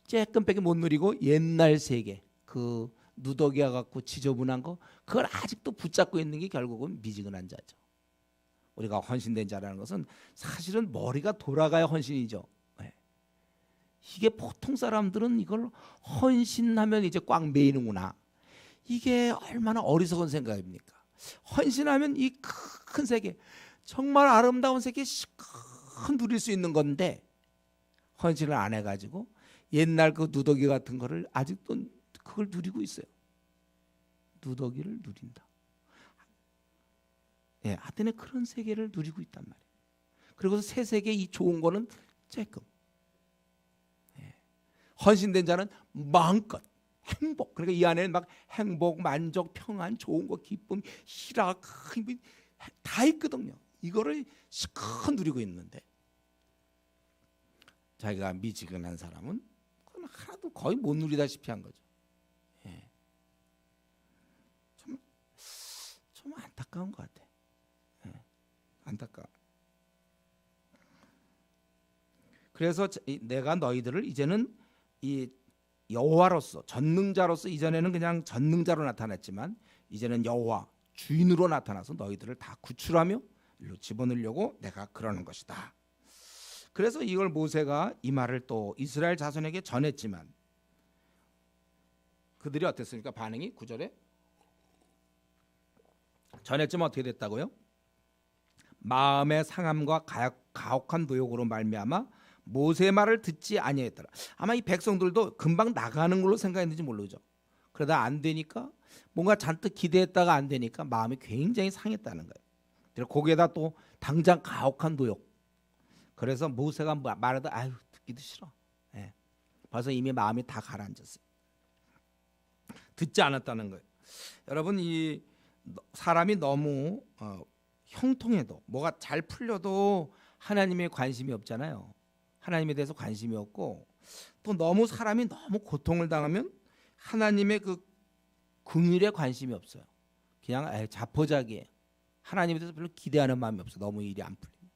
조금밖에 못 누리고 옛날 세계, 그 누더기와 같고 지저분한 거, 그걸 아직도 붙잡고 있는 게 결국은 미지근한 자죠. 우리가 헌신된 자라는 것은 사실은 머리가 돌아가야 헌신이죠. 네. 이게 보통 사람들은 이걸 헌신하면 이제 꽉 메이는구나. 이게 얼마나 어리석은 생각입니까? 헌신하면 이 큰 세계, 정말 아름다운 세계 시큰 누릴 수 있는 건데 헌신을 안 해가지고 옛날 그 누더기 같은 거를 아직도 그걸 누리고 있어요. 누더기를 누린다. 예, 아테네 그런 세계를 누리고 있단 말이에요. 그리고 새 세계 이 좋은 거는 조금. 예. 헌신된 자는 마음껏 행복. 그러니까 이 안에는 막 행복, 만족, 평안, 좋은 거, 기쁨, 희락, 다 있거든요. 이거를 시큰 누리고 있는데 자기가 미지근한 사람은 그건 하나도 거의 못 누리다시피 한 거죠. 예. 좀 안타까운 것 같아. 예. 안타까워. 그래서 내가 너희들을 이제는 이 여호와로서 전능자로서, 이전에는 그냥 전능자로 나타났지만 이제는 여호와 주인으로 나타나서 너희들을 다 구출하며 일로 집어넣으려고 내가 그러는 것이다. 그래서 이걸 모세가 이 말을 또 이스라엘 자손에게 전했지만 그들이 어땠습니까? 반응이 9절에 전했지만 어떻게 됐다고요? 마음의 상함과 가혹한 노역으로 말미암아 모세의 말을 듣지 아니했더라. 아마 이 백성들도 금방 나가는 걸로 생각했는지 모르죠. 그러다 안 되니까, 뭔가 잔뜩 기대했다가 안 되니까 마음이 굉장히 상했다는 거예요. 그래서 거기에다 또 당장 가혹한 노역. 그래서 모세가 말하다 아유 듣기도 싫어. 예. 벌써 이미 마음이 다 가라앉았어요. 듣지 않았다는 거예요. 여러분, 이 사람이 너무 형통해도 뭐가 잘 풀려도 하나님의 관심이 없잖아요. 하나님에 대해서 관심이 없고, 또 너무 사람이 너무 고통을 당하면 하나님의 그 긍휼에 관심이 없어요. 그냥 자포자기에 하나님에 대해서 별로 기대하는 마음이 없어. 너무 일이 안 풀리면.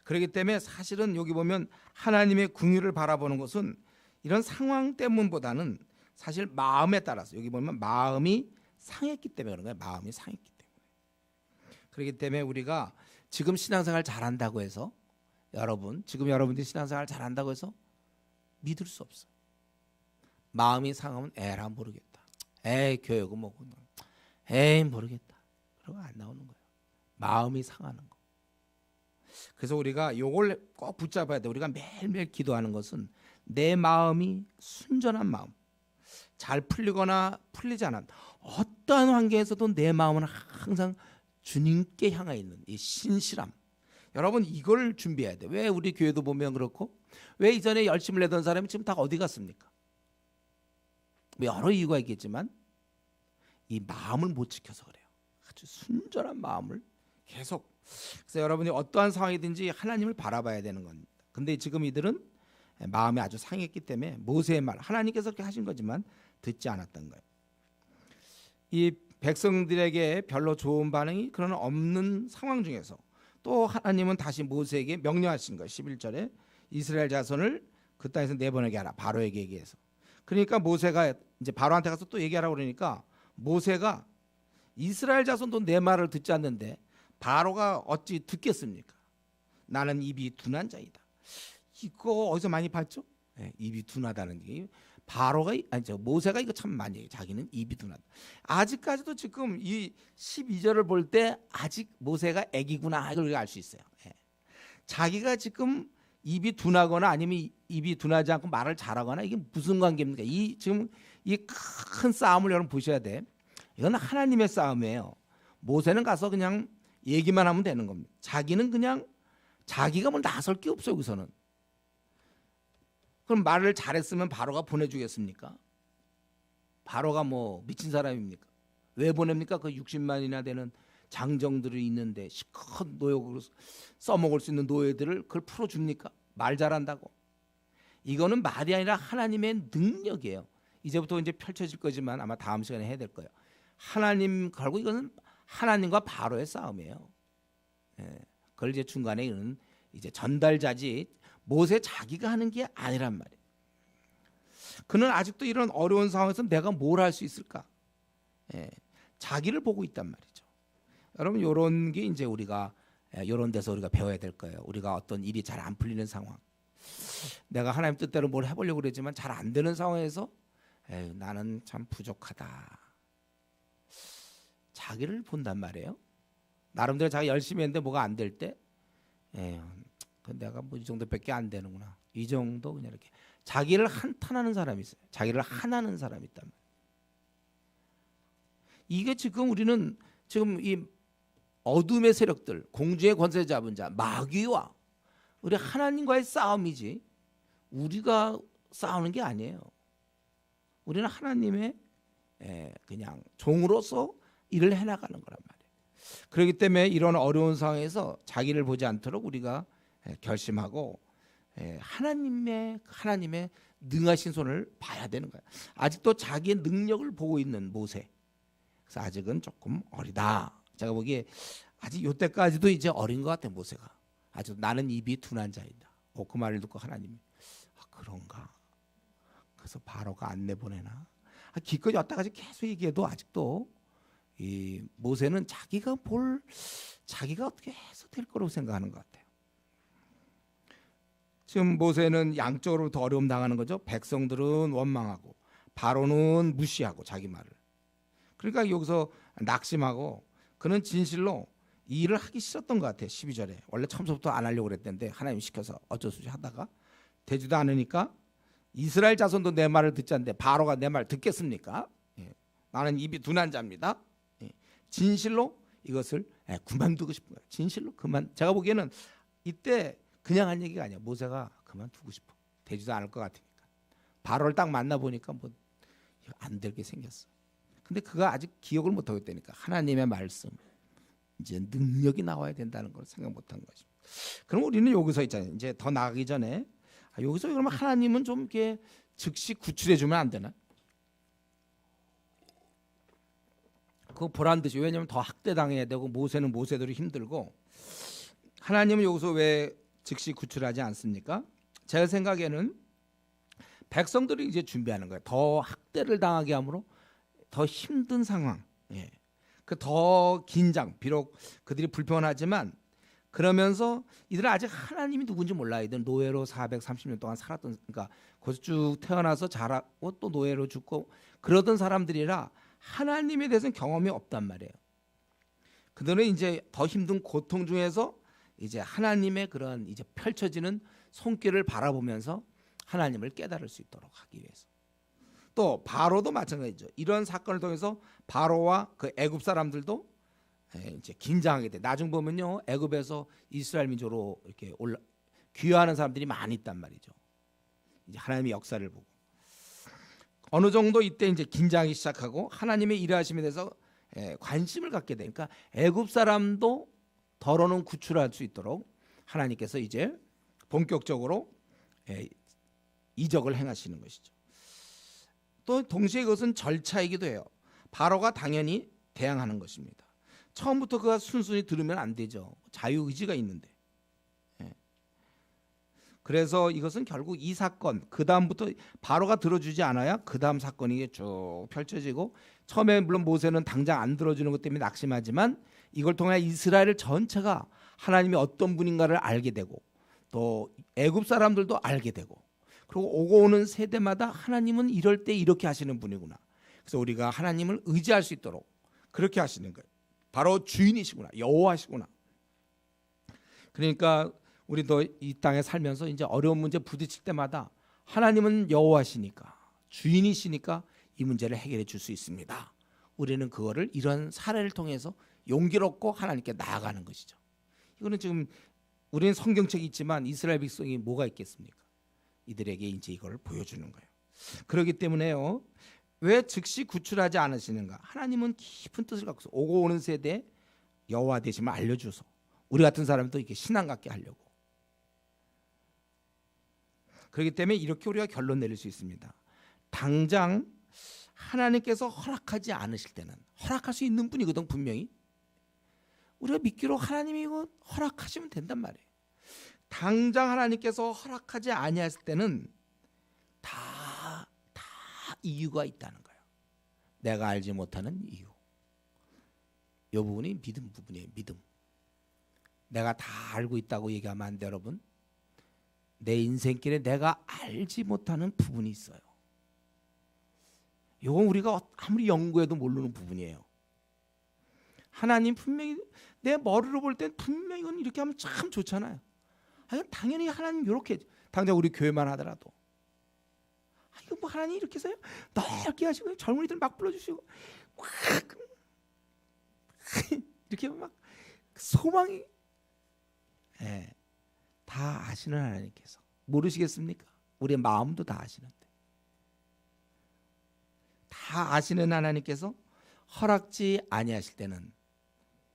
그렇기 때문에 사실은 여기 보면 하나님의 긍휼을 바라보는 것은 이런 상황 때문보다는 사실 마음에 따라서, 여기 보면 마음이 상했기 때문에 그런 거예요. 마음이 상했기 때문에. 그렇기 때문에 우리가 지금 신앙생활 잘한다고 해서, 지금 여러분들이 신앙생활 잘한다고 해서 믿을 수 없어요. 마음이 상하면 에라 모르겠다. 에이 교육은 뭐고, 에이 모르겠다. 그러고 안 나오는 거예요. 마음이 상하는 거. 그래서 우리가 요걸 꼭 붙잡아야 돼. 우리가 매일매일 기도하는 것은 내 마음이 순전한 마음, 잘 풀리거나 풀리지 않은 어떠한 환경에서도 내 마음은 항상 주님께 향해 있는 이 신실함. 여러분, 이걸 준비해야 돼. 왜 우리 교회도 보면 그렇고, 왜 이전에 열심을 내던 사람이 지금 다 어디 갔습니까? 여러 이유가 있겠지만 이 마음을 못 지켜서 그래요. 아주 순전한 마음을 계속. 그래서 여러분이 어떠한 상황이든지 하나님을 바라봐야 되는 겁니다. 근데 지금 이들은 마음이 아주 상했기 때문에 모세의 말, 하나님께서 그렇게 하신 거지만 듣지 않았던 거예요. 이 백성들에게 별로 좋은 반응이 그런 없는 상황 중에서 또 하나님은 다시 모세에게 명령하신 거예요. 11절에 이스라엘 자손을 그 땅에서 내보내게 하라. 바로에게 얘기해서. 그러니까 모세가 이제 바로한테 가서 또 얘기하라고 그러니까 모세가 이스라엘 자손도 내 말을 듣지 않는데 바로가 어찌 듣겠습니까? 나는 입이 둔한 자이다. 이거 어디서 많이 봤죠? 네, 입이 둔하다는 얘기. 모세가 이거 참 많이 해요. 자기는 입이 둔하다. 아직까지도 지금 이 12절을 볼 때 아직 모세가 애기구나 이걸 우리가 알 수 있어요. 네. 자기가 지금 입이 둔하거나 아니면 입이 둔하지 않고 말을 잘하거나 이게 무슨 관계입니까? 지금 이 큰 싸움을 여러분 보셔야 돼. 이건 하나님의 싸움이에요. 모세는 가서 그냥 얘기만 하면 되는 겁니다. 자기는 그냥 자기가 뭘 나설 게 없어요. 여기서는 그럼 말을 잘했으면 바로가 보내주겠습니까? 바로가 뭐 미친 사람입니까? 왜 보냅니까? 그 60만이나 되는 장정들이 있는데 실컷 노역으로 써먹을 수 있는 노예들을 그걸 풀어줍니까? 말 잘한다고. 이거는 말이 아니라 하나님의 능력이에요. 이제부터 이제 펼쳐질 거지만 아마 다음 시간에 해야 될 거예요. 하나님, 결국 이거는 하나님과 바로의 싸움이에요. 예. 그걸 이제 중간에 있는 이제 전달자지 모세 자기가 하는 게 아니란 말이에요. 그는 아직도 이런 어려운 상황에서 내가 뭘 할 수 있을까? 예. 자기를 보고 있단 말이죠. 여러분, 이런 게 이제 우리가 이런 데서 우리가 배워야 될 거예요. 우리가 어떤 일이 잘 안 풀리는 상황, 내가 하나님 뜻대로 뭘 해보려고 그러지만 잘 안 되는 상황에서 에휴, 나는 참 부족하다. 자기를 본단 말이에요. 나름대로 자기 열심히 했는데 뭐가 안 될 때, 에휴, 내가 뭐 이 정도밖에 안 되는구나. 이 정도 그냥 이렇게 자기를 한탄하는 사람이 있어요. 자기를 한하는 사람이 있단 말이에요. 이게 지금 우리는 지금 이 어둠의 세력들, 공중의 권세 잡은 자, 마귀와 우리 하나님과의 싸움이지 우리가 싸우는 게 아니에요. 우리는 하나님의 그냥 종으로서 일을 해나가는 거란 말이에요. 그렇기 때문에 이런 어려운 상황에서 자기를 보지 않도록 우리가 결심하고 하나님의 능하신 손을 봐야 되는 거예요. 아직도 자기의 능력을 보고 있는 모세. 그래서 아직은 조금 어리다. 제가 보기에 아직 이때까지도 이제 어린 것 같아요. 모세가. 아주 나는 입이 둔한 자이다. 그 말을 듣고 하나님이 그런가? 그래서 바로가 안 내보내나? 기껏 여태까지 계속 얘기해도 아직도 이 모세는 자기가 어떻게 해서 될 거라고 생각하는 것 같아요. 지금 모세는 양쪽으로 더 어려움 당하는 거죠. 백성들은 원망하고 바로는 무시하고 자기 말을. 그러니까 여기서 낙심하고 그는 진실로 이 일을 하기 싫었던 것 같아요. 12절에 원래 처음부터 안 하려고 그랬는데 하나님 시켜서 어쩔 수 없이 하다가 되지도 않으니까 이스라엘 자손도 내 말을 듣지 않는데 바로가 내 말 듣겠습니까? 나는 입이 둔한 자입니다. 진실로 이것을 그만두고 싶은 거예요. 진실로 제가 보기에는 이때 그냥 한 얘기가 아니야. 모세가 그만두고 싶어. 되지도 않을 것 같으니까. 바로를 딱 만나보니까 뭐 안 되게 생겼어. 근데 그가 아직 기억을 못하고 있다니까. 하나님의 말씀, 이제 능력이 나와야 된다는 걸 생각 못한 것입니다. 그럼 우리는 여기서 있잖아요. 이제 더 나가기 전에 여기서 그러면 하나님은 좀 이렇게 즉시 구출해 주면 안 되나? 그거 보란 듯이. 왜냐하면 더 학대당해야 되고 모세는 모세대로 힘들고 하나님은 여기서 왜 즉시 구출하지 않습니까? 제 생각에는 백성들이 이제 준비하는 거예요. 더 학대를 당하게 함으로 더 힘든 상황, 그 더 긴장. 비록 그들이 불편하지만 그러면서 이들은 아직 하나님이 누군지 몰라요. 이들은 노예로 430년 동안 살았던, 그러니까 거기서 쭉 태어나서 자라고 또 노예로 죽고 그러던 사람들이라 하나님에 대해서는 경험이 없단 말이에요. 그들은 이제 더 힘든 고통 중에서 이제 하나님의 그런 이제 펼쳐지는 손길을 바라보면서 하나님을 깨달을 수 있도록 하기 위해서. 또 바로도 마찬가지죠. 이런 사건을 통해서 바로와 그 애굽 사람들도 이제 긴장하게 돼. 나중 보면요, 애굽에서 이스라엘 민족으로 이렇게 귀화하는 사람들이 많이 있단 말이죠. 이제 하나님의 역사를 보고 어느 정도 이때 이제 긴장하기 시작하고 하나님의 일하심에 대해서 관심을 갖게 돼. 그러니까 애굽 사람도 더러는 구출할 수 있도록 하나님께서 이제 본격적으로 이적을 행하시는 것이죠. 또 동시에 그것은 절차이기도 해요. 바로가 당연히 대항하는 것입니다. 처음부터 그가 순순히 들으면 안 되죠. 자유의지가 있는데. 그래서 이것은 결국 이 사건, 그 다음부터 바로가 들어주지 않아야 그 다음 사건이 쭉 펼쳐지고, 처음에 물론 모세는 당장 안 들어주는 것 때문에 낙심하지만 이걸 통해 이스라엘 전체가 하나님이 어떤 분인가를 알게 되고 또 애굽 사람들도 알게 되고, 그리고 오고 오는 세대마다 하나님은 이럴 때 이렇게 하시는 분이구나. 그래서 우리가 하나님을 의지할 수 있도록 그렇게 하시는 거예요. 바로 주인이시구나, 여호와시구나. 그러니까 우리도 이 땅에 살면서 이제 어려운 문제 부딪힐 때마다 하나님은 여호와시니까, 주인이시니까 이 문제를 해결해 줄 수 있습니다. 우리는 그거를 이런 사례를 통해서 용기를 얻고 하나님께 나아가는 것이죠. 이거는 지금 우리는 성경책이 있지만 이스라엘 백성이 뭐가 있겠습니까? 이들에게 이제 이걸 보여주는 거예요. 그렇기 때문에요. 왜 즉시 구출하지 않으시는가? 하나님은 깊은 뜻을 갖고서 오고 오는 세대 여호와 되심을 알려줘서 우리 같은 사람도 이렇게 신앙 갖게 하려고. 그렇기 때문에 이렇게 우리가 결론 내릴 수 있습니다. 당장 하나님께서 허락하지 않으실 때는, 허락할 수 있는 분이거든 분명히. 우리가 믿기로 하나님이 이거 허락하시면 된단 말이에요. 당장 하나님께서 허락하지 아니했을 때는 다 이유가 있다는 거예요. 내가 알지 못하는 이유. 이 부분이 믿음 부분이에요. 믿음. 내가 다 알고 있다고 얘기하면 안 돼, 여러분. 내 인생길에 내가 알지 못하는 부분이 있어요. 이건 우리가 아무리 연구해도 모르는 부분이에요. 하나님 분명히 내 머리로 볼 땐 분명히 이건 이렇게 하면 참 좋잖아요. 당연히 하나님 이렇게, 당장 우리 교회만 하더라도 이거 뭐 하나님 이렇게 해서요 넓게 하시고 젊은이들 막 불러주시고 이렇게 막 소망이, 다 아시는 하나님께서 모르시겠습니까? 우리의 마음도 다 아시는데, 다 아시는 하나님께서 허락지 아니하실 때는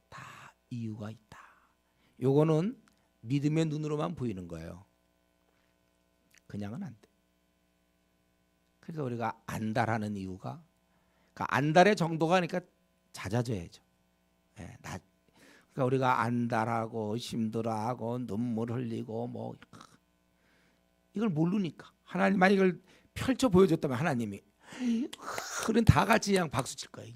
다 이유가 있다. 요거는 믿음의 눈으로만 보이는 거예요. 그냥은 안 돼. 그래서 우리가 안달하는 이유가, 그러니까 안달의 정도가 그러니까 잦아져야죠. 그러니까 우리가 안달하고 힘들어하고 눈물 흘리고 뭐 이걸 모르니까, 하나님만 이걸 펼쳐 보여줬다면 하나님이 그런 다 같이 그냥 박수 칠 거예요.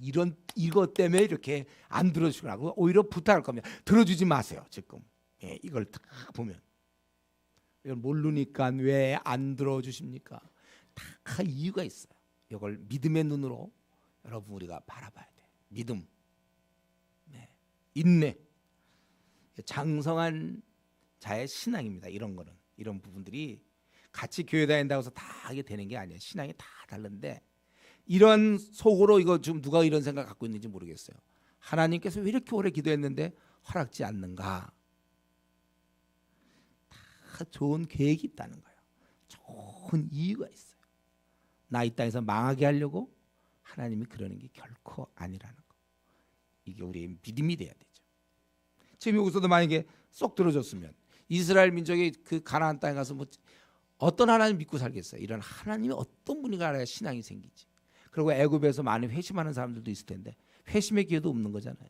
이것 때문에 이렇게 안 들어주시라고 오히려 부탁할 겁니다. 들어주지 마세요. 지금 이걸 딱 보면 이걸 모르니까 왜 안 들어주십니까? 다 이유가 있어요. 이걸 믿음의 눈으로 여러분 우리가 바라봐야 돼. 믿음, 인내, 장성한 자의 신앙입니다. 이런 거는, 이런 부분들이 같이 교회 다닌다고 해서 다 하게 되는 게 아니에요. 신앙이 다 다른데, 이런 속으로 이거 좀 누가 이런 생각 갖고 있는지 모르겠어요. 하나님께서 왜 이렇게 오래 기도했는데 허락지 않는가? 다 좋은 계획이 있다는 거예요. 좋은 이유가 있어요. 나 이 땅에서 망하게 하려고 하나님이 그러는 게 결코 아니라는 거. 이게 우리의 믿음이 돼야 되죠. 지금 여기서도 만약에 쏙 들어줬으면 이스라엘 민족이 그 가나안 땅에 가서 뭐 어떤 하나님 믿고 살겠어요? 이런 하나님이 어떤 분이 가야 신앙이 생기지. 그리고 애굽에서 많이 회심하는 사람들도 있을 텐데 회심의 기회도 없는 거잖아요.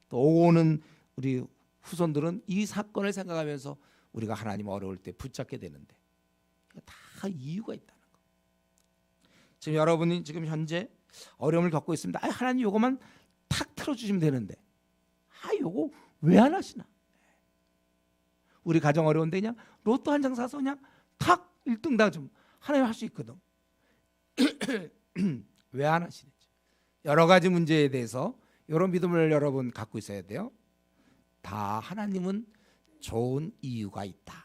또 오는 우리 후손들은 이 사건을 생각하면서 우리가 하나님 어려울 때 붙잡게 되는데, 다 이유가 있다는 거. 지금 여러분이 지금 현재 어려움을 겪고 있습니다. 하나님 요거만 탁 틀어주시면 되는데, 요거 왜 안 하시나? 우리 가정 어려운데 그냥 로또 한 장 사서 그냥 탁 1등 당첨 하나님 할 수 있거든. 왜 안 하시는지, 여러 가지 문제에 대해서 이런 믿음을 여러분 갖고 있어야 돼요. 다 하나님은 좋은 이유가 있다.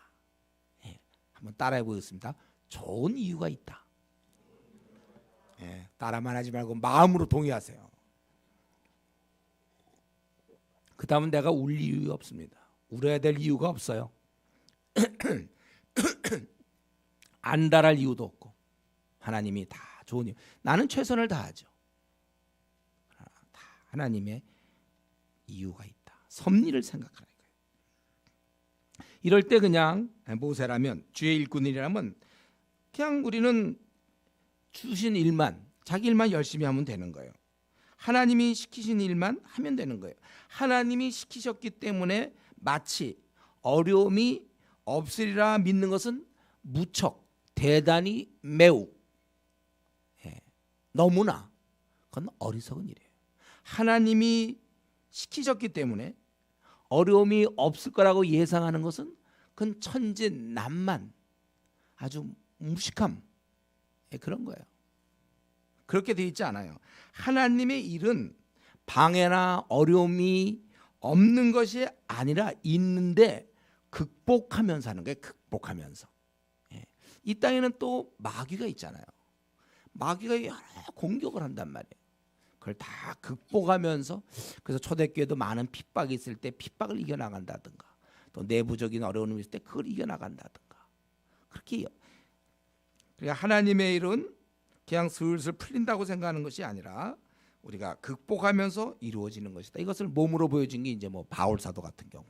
한번 따라해 보겠습니다. 좋은 이유가 있다. 따라만 하지 말고 마음으로 동의하세요. 그 다음은 내가 울 이유가 없습니다. 울어야 될 이유가 없어요. 안달할 이유도 없고, 하나님이 다 좋은 이유. 나는 최선을 다하죠. 다 하나님의 이유가 있다. 섭리를 생각하는 거예요. 이럴 때 그냥 모세라면, 주의 일꾼이라면 그냥 우리는 주신 일만, 자기 일만 열심히 하면 되는 거예요. 하나님이 시키신 일만 하면 되는 거예요. 하나님이 시키셨기 때문에 마치 어려움이 없으리라 믿는 것은 무척, 대단히, 매우, 너무나 그건 어리석은 일이에요. 하나님이 시키셨기 때문에 어려움이 없을 거라고 예상하는 것은 그건 천진난만, 아주 무식함, 그런 거예요. 그렇게 돼 있지 않아요. 하나님의 일은 방해나 어려움이 없는 것이 아니라 있는데 극복하면서 하는 거예요. 극복하면서. 이 땅에는 또 마귀가 있잖아요. 마귀가 여러 공격을 한단 말이에요. 그걸 다 극복하면서, 그래서 초대교회도 많은 핍박이 있을 때 핍박을 이겨나간다든가, 또 내부적인 어려움이 있을 때 그걸 이겨나간다든가, 그렇게 그러니까 하나님의 일은 그냥 슬슬 풀린다고 생각하는 것이 아니라 우리가 극복하면서 이루어지는 것이다. 이것을 몸으로 보여준 게 이제 뭐 바울 사도 같은 경우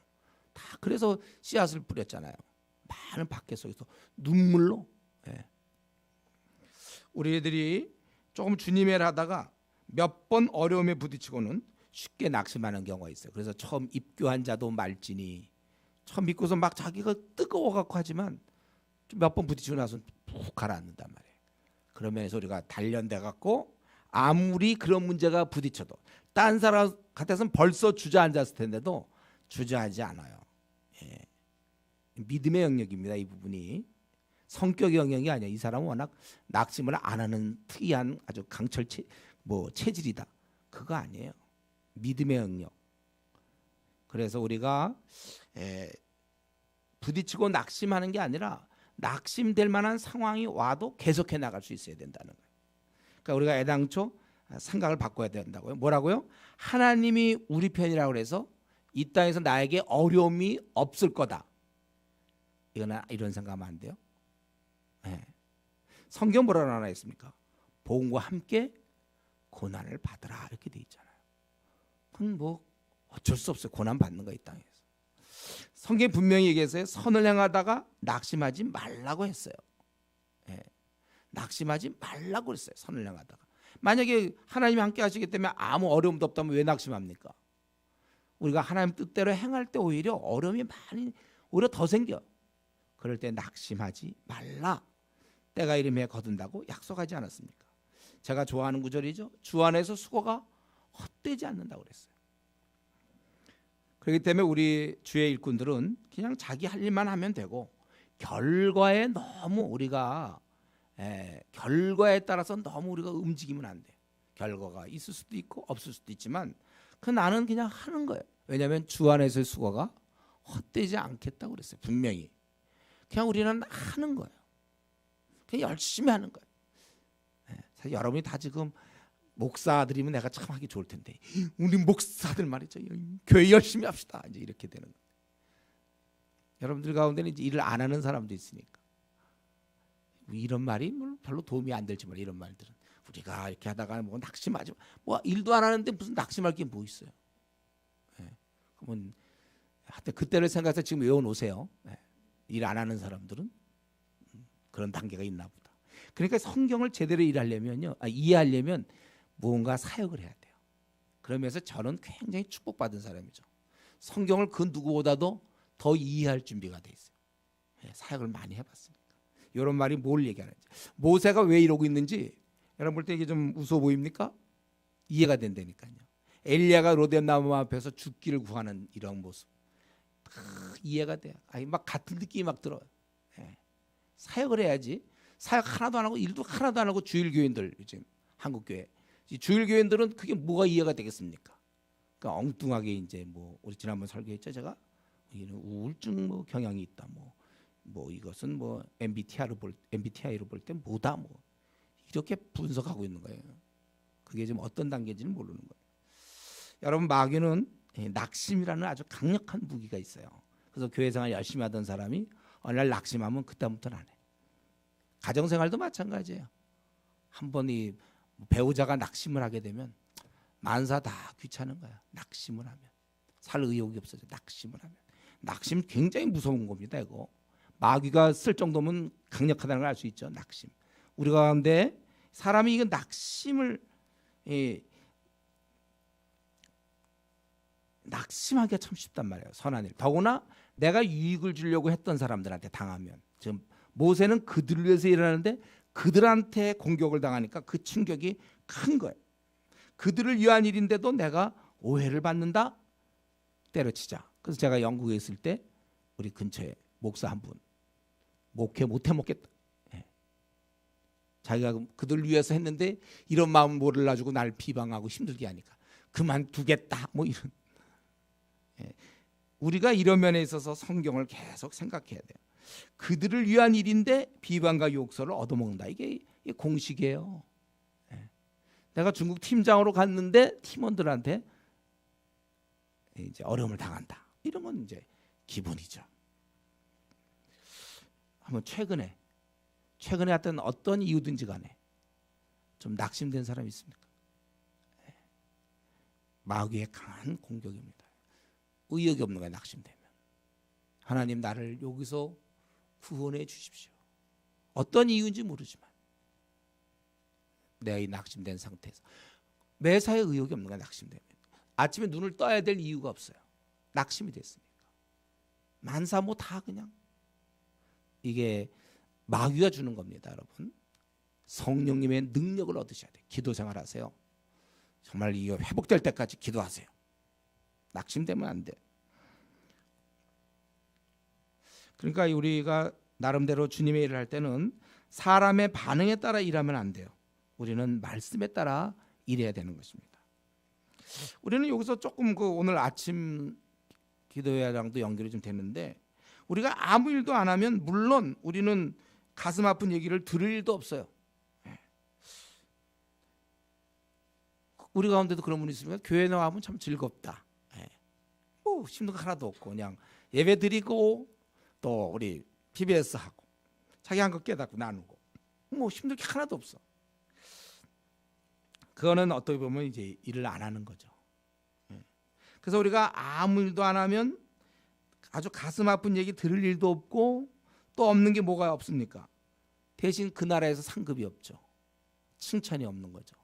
다 그래서 씨앗을 뿌렸잖아요. 많은 박해 속에서 눈물로. 예. 우리들이 조금 주님의 일 하다가 몇 번 어려움에 부딪히고는 쉽게 낙심하는 경우가 있어요. 그래서 처음 입교한 자도 말지니 처음 믿고서 막 자기가 뜨거워갖고 하지만 몇 번 부딪히고 나서 푹 가라앉는단 말이에요. 그러면서 우리가 단련돼갖고 아무리 그런 문제가 부딪혀도 딴 사람 같아서는 벌써 주저앉았을 텐데도 주저하지 않아요. 예. 믿음의 영역입니다. 이 부분이 성격의 영역이 아니야. 이 사람은 워낙 낙심을 안 하는 특이한 아주 강철 체질이다. 그거 아니에요. 믿음의 영역. 그래서 우리가 부딪히고 낙심하는 게 아니라 낙심될 만한 상황이 와도 계속해 나갈 수 있어야 된다는 거예요. 그러니까 우리가 애당초 생각을 바꿔야 된다고요. 뭐라고요? 하나님이 우리 편이라고 해서 이 땅에서 나에게 어려움이 없을 거다. 이런 생각하면 안 돼요. 네. 성경 뭐라고 나와 있습니까? 복음과 함께 고난을 받으라 이렇게 돼 있잖아요. 그건 뭐 어쩔 수 없어요. 고난 받는 거 이 땅에서. 성경 분명히 얘기했어요. 선을 행하다가 낙심하지 말라고 했어요. 네. 낙심하지 말라고 그랬어요. 선을 행하다가. 만약에 하나님이 함께 하시기 때문에 아무 어려움도 없다면 왜 낙심합니까? 우리가 하나님 뜻대로 행할 때 오히려 어려움이 많이 오히려 더 생겨. 그럴 때 낙심하지 말라. 때가 이름에 거둔다고 약속하지 않았습니까? 제가 좋아하는 구절이죠. 주 안에서 수고가 헛되지 않는다고 그랬어요. 그렇기 때문에 우리 주의 일꾼들은 그냥 자기 할 일만 하면 되고 결과에 너무 우리가 결과에 따라서 너무 우리가 움직이면 안 돼. 결과가 있을 수도 있고 없을 수도 있지만 나는 그냥 하는 거예요. 왜냐하면 주 안에서의 수고가 헛되지 않겠다고 그랬어요. 분명히. 그냥 우리는 하는 거예요. 그냥 열심히 하는 거예요. 사실 여러분이 다 지금 목사들이면 내가 참 하기 좋을 텐데 우리 목사들 말이죠. 교회 열심히 합시다. 이제 이렇게 되는 거예요. 여러분들 가운데는 이제 일을 안 하는 사람도 있으니까 이런 말이 별로 도움이 안 될지 몰라요. 이런 말들은 우리가 이렇게 하다가 뭐 낙심하지 뭐 일도 안 하는데 무슨 낙심할 게 뭐 있어요. 그러면 하여튼 그때를 생각해서 지금 외워놓으세요. 일 안 하는 사람들은 그런 단계가 있나 보다. 그러니까 성경을 제대로 이해하려면 무언가 사역을 해야 돼요. 그러면서 저는 굉장히 축복받은 사람이죠. 성경을 그 누구보다도 더 이해할 준비가 돼 있어요. 사역을 많이 해봤으니까. 이런 말이 뭘 얘기하는지. 모세가 왜 이러고 있는지 여러분 볼 때 이게 좀 우스워 보입니까? 이해가 된다니까요. 엘리야가 로뎀 나무 앞에서 죽기를 구하는 이런 모습. 이해가 돼요. 막 같은 느낌이 막 들어요. 사역을 해야지. 사역 하나도 안 하고 일도 하나도 안 하고 주일교인들 요즘 한국교회 주일교인들은 그게 뭐가 이해가 되겠습니까? 그러니까 엉뚱하게 이제 뭐 우리 지난번 설교했죠 제가 우울증 뭐 경향이 있다 뭐 이것은 뭐 MBTI로 볼 때 뭐다 뭐 이렇게 분석하고 있는 거예요. 그게 지금 어떤 단계인지는 모르는 거예요. 여러분 마귀는 낙심이라는 아주 강력한 무기가 있어요. 그래서 교회생활 열심히 하던 사람이 어느 날 낙심하면 그다음부터는 안 해. 가정생활도 마찬가지예요. 한번 이 배우자가 낙심을 하게 되면 만사 다 귀찮은 거야. 낙심을 하면 살 의욕이 없어져. 낙심을 하면 낙심 굉장히 무서운 겁니다. 이거 마귀가 쓸 정도면 강력하다는 걸 알 수 있죠. 낙심. 우리 가운데 사람이 이거 낙심을 낙심하기가 참 쉽단 말이에요. 선한 일. 더구나 내가 유익을 주려고 했던 사람들한테 당하면 지금 모세는 그들을 위해서 일하는데 그들한테 공격을 당하니까 그 충격이 큰 거예요. 그들을 위한 일인데도 내가 오해를 받는다? 때려치자. 그래서 제가 영국에 있을 때 우리 근처에 목사 한 분 목회 못해 먹겠다. 자기가 그들을 위해서 했는데 이런 마음 몰라주고 날 비방하고 힘들게 하니까 그만두겠다. 뭐 이런. 우리가 이런 면에 있어서 성경을 계속 생각해야 돼요. 그들을 위한 일인데 비방과 욕설을 얻어먹는다. 이게 공식이에요. 내가 중국 팀장으로 갔는데 팀원들한테 이제 어려움을 당한다. 이런 건 이제 기본이죠. 한번 최근에 최근에 어떤 이유든지 간에 좀 낙심된 사람이 있습니까? 마귀의 강한 공격입니다. 의욕이 없는 거예요. 낙심되면. 하나님, 나를 여기서 구원해 주십시오. 어떤 이유인지 모르지만 내가 이 낙심된 상태에서, 매사에 의욕이 없는 거야. 낙심되면 아침에 눈을 떠야 될 이유가 없어요. 낙심이 됐으니까. 만사 뭐 다 그냥. 이게 마귀가 주는 겁니다, 여러분. 성령님의 능력을 얻으셔야 돼요. 기도 생활하세요. 정말 이게 회복될 때까지 기도하세요. 낙심되면 안 돼. 그러니까 우리가 나름대로 주님의 일을 할 때는 사람의 반응에 따라 일하면 안 돼요. 우리는 말씀에 따라 일해야 되는 것입니다. 우리는 여기서 조금 오늘 아침 기도회랑도 연결이 좀 되는데, 우리가 아무 일도 안 하면 물론 우리는 가슴 아픈 얘기를 들을 일도 없어요. 우리 가운데도 그런 분이 있습니다. 교회 나와보면 참 즐겁다. 뭐 힘든 거 하나도 없고 그냥 예배 드리고 또 우리 PBS 하고 자기 한 거 깨닫고 나누고 뭐 힘들 게 하나도 없어. 그거는 어떻게 보면 이제 일을 안 하는 거죠. 그래서 우리가 아무 일도 안 하면 아주 가슴 아픈 얘기 들을 일도 없고 또 없는 게 뭐가 없습니까? 대신 그 나라에서 상급이 없죠. 칭찬이 없는 거죠.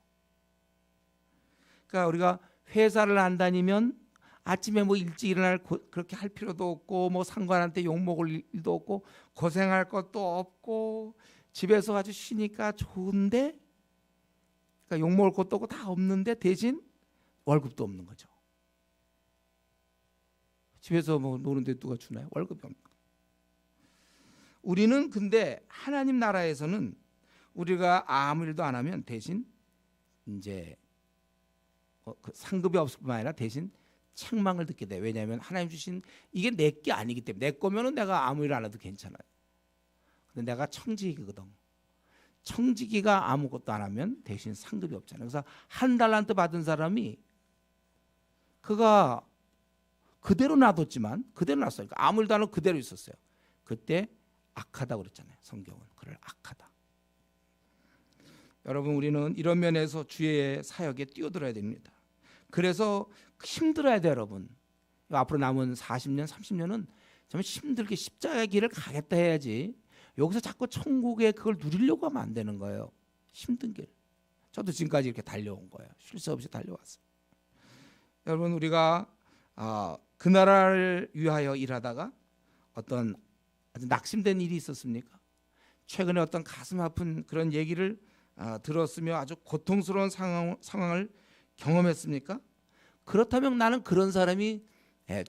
그러니까 우리가 회사를 안 다니면 아침에 뭐 일찍 일어날 그렇게 할 필요도 없고 뭐 상관한테 욕먹을 일도 없고 고생할 것도 없고 집에서 아주 쉬니까 좋은데, 그러니까 욕먹을 것도 없고 다 없는데 대신 월급도 없는 거죠. 집에서 뭐 노는데 누가 주나요? 월급이 없는 거예요. 우리는 근데 하나님 나라에서는 우리가 아무 일도 안 하면 대신 이제 그 상급이 없을 뿐만 아니라 대신 책망을 듣게 돼. 왜냐하면 하나님 주신 이게 내 게 아니기 때문에. 내 거면은 내가 아무 일 안 해도 괜찮아요. 근데 내가 청지기거든. 청지기가 아무것도 안 하면 대신 상급이 없잖아요. 그래서 한 달란트 받은 사람이 그가 그대로 놔뒀지만 그대로 놨어요. 그러니까 아무 일도 안 하고 그대로 있었어요. 그때 악하다고 그랬잖아요. 성경은 그를 악하다. 여러분, 우리는 이런 면에서 주의 사역에 뛰어들어야 됩니다. 그래서 힘들어야 돼요, 여러분. 앞으로 남은 40년, 30년은 정말 힘들게 십자가의 길을 가겠다 해야지 여기서 자꾸 천국에 그걸 누리려고 하면 안 되는 거예요. 힘든 길. 저도 지금까지 이렇게 달려온 거예요. 쉴 새 없이 달려왔어요. 여러분, 우리가 그 나라를 위하여 일하다가 어떤 아주 낙심된 일이 있었습니까? 최근에 어떤 가슴 아픈 그런 얘기를 들었으며 아주 고통스러운 상황을 경험했습니까? 그렇다면 나는 그런 사람이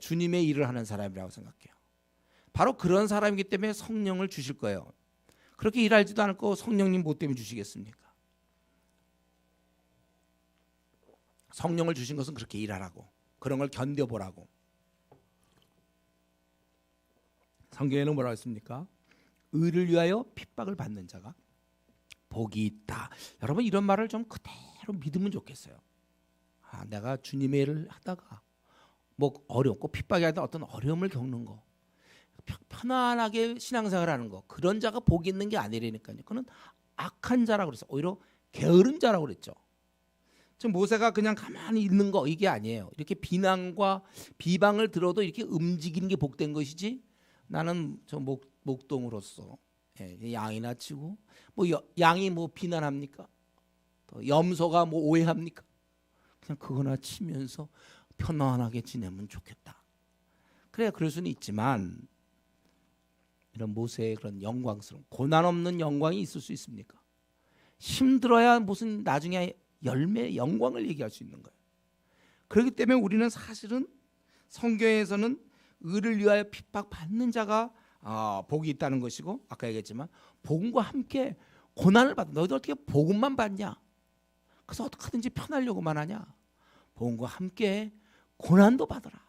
주님의 일을 하는 사람이라고 생각해요. 바로 그런 사람이기 때문에 성령을 주실 거예요. 그렇게 일하지도 않고 성령님 뭐 때문에 주시겠습니까? 성령을 주신 것은 그렇게 일하라고, 그런 걸 견뎌보라고. 성경에는 뭐라고 했습니까? 의를 위하여 핍박을 받는 자가 복이 있다. 여러분, 이런 말을 좀 그대로 믿으면 좋겠어요. 내가 주님의 일을 하다가 뭐 어렵고 핍박이 하다 어떤 어려움을 겪는 거, 편안하게 신앙생활하는 거, 그런 자가 복이 있는 게 아니라니까요. 그는 악한 자라고 그랬어요. 오히려 게으른 자라고 그랬죠. 지금 모세가 그냥 가만히 있는 거 이게 아니에요. 이렇게 비난과 비방을 들어도 이렇게 움직이는 게 복된 것이지, 나는 저 목동으로서 양이나 치고 뭐 양이 뭐 비난합니까? 또 염소가 뭐 오해합니까? 그냥 그거나 치면서 편안하게 지내면 좋겠다. 그래야 그럴 수는 있지만 이런 모세의 그런 영광스러운 고난 없는 영광이 있을 수 있습니까? 힘들어야 무슨 나중에 열매 영광을 얘기할 수 있는 거예요. 그렇기 때문에 우리는 사실은 성경에서는 의를 위하여 핍박받는 자가 복이 있다는 것이고, 아까 얘기했지만 복음과 함께 고난을 받는, 너희들 어떻게 복음만 받냐? 그래서 어떻게든지 편하려고만 하냐? 복음과 함께 고난도 받아라.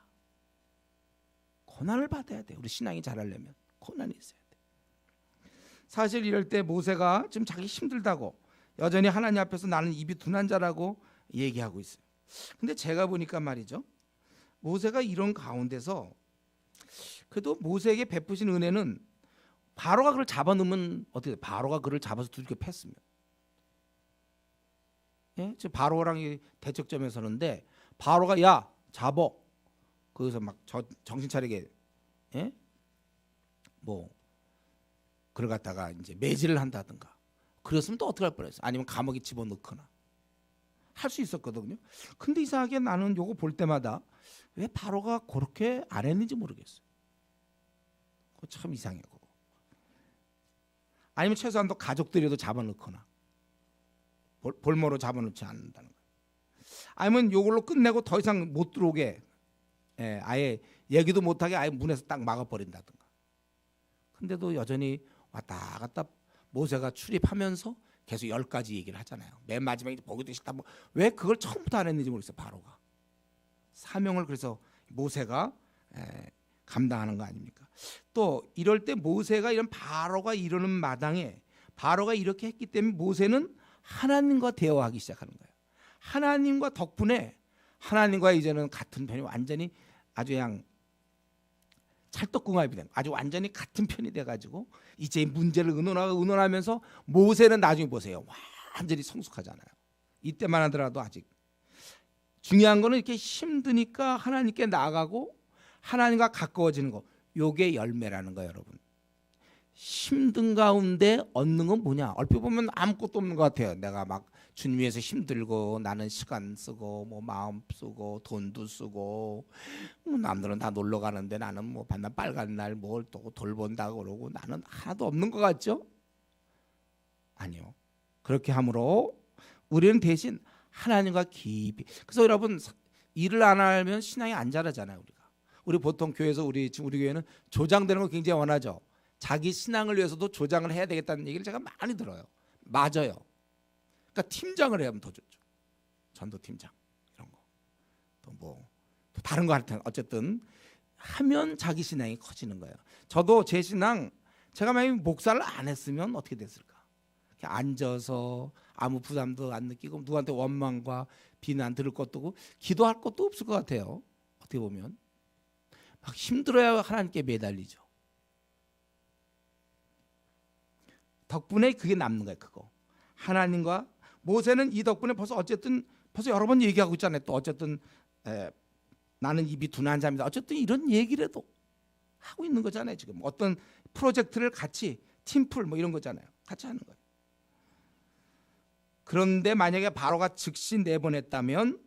고난을 받아야 돼. 우리 신앙이 자라려면 고난이 있어야 돼. 사실 이럴 때 모세가 지금 자기 힘들다고 여전히 하나님 앞에서 나는 입이 둔한 자라고 얘기하고 있어요. 근데 제가 보니까 말이죠, 모세가 이런 가운데서 그래도 모세에게 베푸신 은혜는 바로가 그를 잡아놓으면 어떻게 돼? 바로가 그를 잡아서 두들겨 팼으면, 예? 지금 바로랑 이 대척점에 서는데 바로가 야 잡어, 거기서 막 정신 차리게, 예? 뭐 그걸 갖다가 이제 매질을 한다든가 그랬으면 또 어떻게 할 뻔했어. 아니면 감옥에 집어넣거나 할 수 있었거든요. 근데 이상하게 나는 요거 볼 때마다 왜 바로가 그렇게 안 했는지 모르겠어요. 그거 참 이상해. 그거. 아니면 최소한 또 가족들이라도 잡아넣거나 볼모로 잡아놓지 않는다는 거예요. 아니면 요걸로 끝내고 더 이상 못 들어오게, 예, 아예 얘기도 못하게 아예 문에서 딱 막아버린다든가. 근데도 여전히 왔다 갔다 모세가 출입하면서 계속 10가지 얘기를 하잖아요. 맨 마지막에 보기도 싫다. 뭐 왜 그걸 처음부터 안 했는지 모르겠어요. 바로가 사명을 그래서 모세가 감당하는 거 아닙니까? 또 이럴 때 모세가 이런 바로가 이러는 마당에 바로가 이렇게 했기 때문에 모세는 하나님과 대화하기 시작하는 거예요. 하나님과 덕분에 하나님과 이제는 같은 편이 완전히 아주 그냥 찰떡궁합이 된, 아주 완전히 같은 편이 돼가지고 이제 문제를 의논하면서 모세는 나중에 보세요. 완전히 성숙하잖아요. 이때만 하더라도 아직 중요한 거는 이렇게 힘드니까 하나님께 나아가고 하나님과 가까워지는 거. 요게 열매라는 거예요, 여러분. 힘든 가운데 얻는 건 뭐냐? 얼핏 보면 아무것도 없는 것 같아요. 내가 막 주님 위해서 힘들고 나는 시간 쓰고 뭐 마음 쓰고 돈도 쓰고 뭐 남들은 다 놀러 가는데 나는 뭐 반날 빨간 날 뭘 또 돌본다고 그러고 나는 하나도 없는 것 같죠? 아니요. 그렇게 함으로 우리는 대신 하나님과 깊이. 그래서 여러분 일을 안 하면 신앙이 안 자라잖아요. 우리 보통 교회에서 우리 교회는 조장되는 거 굉장히 원하죠. 자기 신앙을 위해서도 조장을 해야 되겠다는 얘기를 제가 많이 들어요. 맞아요. 그러니까 팀장을 해야 하면 더 좋죠. 전도팀장 이런 거. 또 뭐 또 다른 거 할 텐데 어쨌든 하면 자기 신앙이 커지는 거예요. 저도 제 신앙 제가 만약에 목사를 안 했으면 어떻게 됐을까? 이렇게 앉아서 아무 부담도 안 느끼고 누구한테 원망과 비난 들을 것도 없고 기도할 것도 없을 것 같아요. 어떻게 보면 막 힘들어야 하나님께 매달리죠. 덕분에 그게 남는 거예요. 그거 하나님과 모세는 이 덕분에 벌써 여러 번 얘기하고 있잖아요. 또 어쨌든 나는 입이 둔한 자입니다. 어쨌든 이런 얘기라도 하고 있는 거잖아요. 지금 어떤 프로젝트를 같이 팀플 뭐 이런 거잖아요. 같이 하는 거예요. 그런데 만약에 바로가 즉시 내보냈다면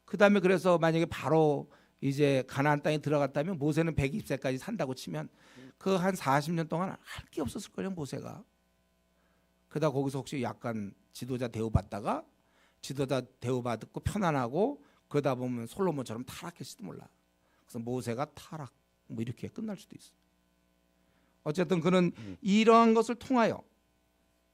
그 다음에 그래서 만약에 바로 이제 가나안 땅에 들어갔다면 모세는 120세까지 산다고 치면 그 한 40년 동안 할 게 없었을 거예요. 모세가. 그러다 거기서 혹시 약간 지도자 대우받다가 지도자 대우받고 편안하고 그러다 보면 솔로몬처럼 타락했을지도 몰라. 그래서 모세가 타락 뭐 이렇게 끝날 수도 있어. 어쨌든 그는 이러한 것을 통하여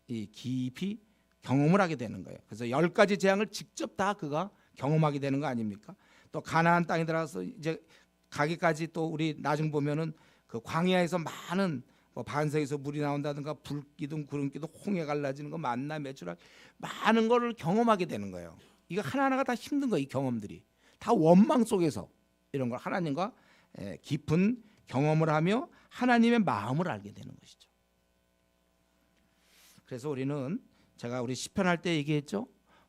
이 깊이 경험을 하게 되는 거예요. 그래서 10가지 재앙을 직접 다 그가 경험하게 되는 거 아닙니까? 또 가나안 땅에 들어가서 이제 가기까지 또 우리 나중 보면은 그 광야에서 많은 뭐 반석에서 물이 나온다든가 불기둥 구름기둥 홍해 갈라지는 거 만나 메추라 많은 거를 경험하게 되는 거예요. 이거 하나하나가 다 힘든 거예요. 이 경험들이 다 원망 속에서 이런 걸 하나님과 깊은 경험을 하며 하나님의 마음을 알게 되는 것이죠. 그래서 우리는 제가 우리 시편 할 때 얘기했죠.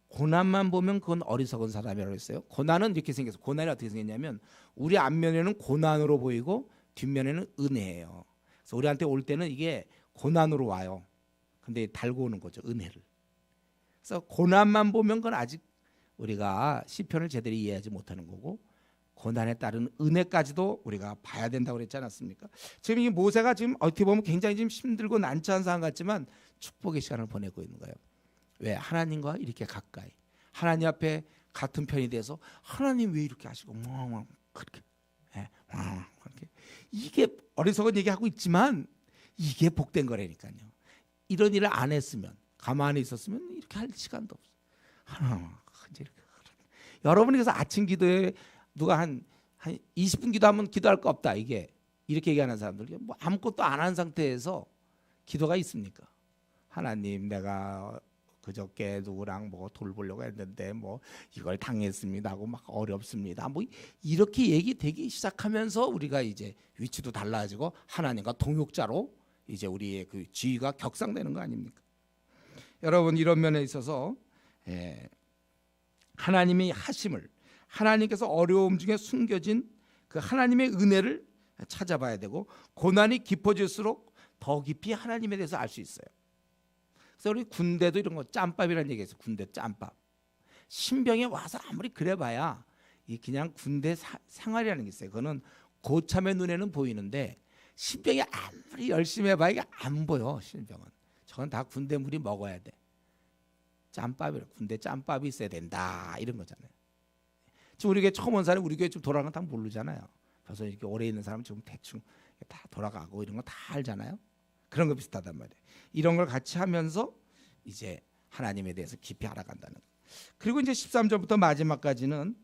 고난만 보면 그건 어리석은 사람이라고 했어요. 고난은 이렇게 생겼어요. 고난이 어떻게 생겼냐면 우리 앞면에는 고난으로 보이고 뒷면에는 은혜예요. 그래서 우리한테 올 때는 이게 고난으로 와요. 근데 달고 오는 거죠. 은혜를. 그래서 고난만 보면 그건 아직 우리가 시편을 제대로 이해하지 못하는 거고 고난에 따른 은혜까지도 우리가 봐야 된다고 그랬지 않았습니까? 지금 이 모세가 지금 어떻게 보면 굉장히 지금 힘들고 난처한 상황 같지만 축복의 시간을 보내고 있는 거예요. 왜? 하나님과 이렇게 가까이 하나님 앞에 같은 편이 돼서 하나님 왜 이렇게 하시고 그렇게 그렇게 이게 어리석은 얘기하고 있지만 이게 복된 거라니까요. 이런 일을 안 했으면 가만히 있었으면 이렇게 할 시간도 없어. 여러분이 그래서 아침 기도에 누가 한 20분 기도하면 기도할 거 없다 이게 이렇게 얘기하는 사람들 뭐 아무것도 안 한 상태에서 기도가 있습니까? 하나님 내가 그저께 누구랑 뭐 돌보려고 했는데 뭐 이걸 당했습니다 하고 막 어렵습니다 뭐 이렇게 얘기되기 시작하면서 우리가 이제 위치도 달라지고 하나님과 동역자로 이제 우리의 그 지위가 격상되는 거 아닙니까? 여러분 이런 면에 있어서 하나님이 하심을 하나님께서 어려움 중에 숨겨진 그 하나님의 은혜를 찾아봐야 되고 고난이 깊어질수록 더 깊이 하나님에 대해서 알 수 있어요. 그래서 우리 군대도 이런 거 짬밥이라는 얘기했어요. 군대 짬밥. 신병에 와서 아무리 그래봐야 이 그냥 군대 생활이라는 게 있어요. 그거는 고참의 눈에는 보이는데 신병이 아무리 열심히 해봐야 이게 안 보여. 신병은 저건 다 군대 물이 먹어야 돼. 짬밥이라 군대 짬밥이 있어야 된다 이런 거잖아요. 지금 우리 교회 처음 온 사람이 우리 교회 좀 돌아가는 거 다 모르잖아요. 벌써 이렇게 오래 있는 사람은 좀 대충 다 돌아가고 이런 거 다 알잖아요. 그런 거 비슷하단 말이에요. 이런 걸 같이 하면서 이제 하나님에 대해서 깊이 알아간다는 거예요. 그리고 이제 13절부터 마지막까지는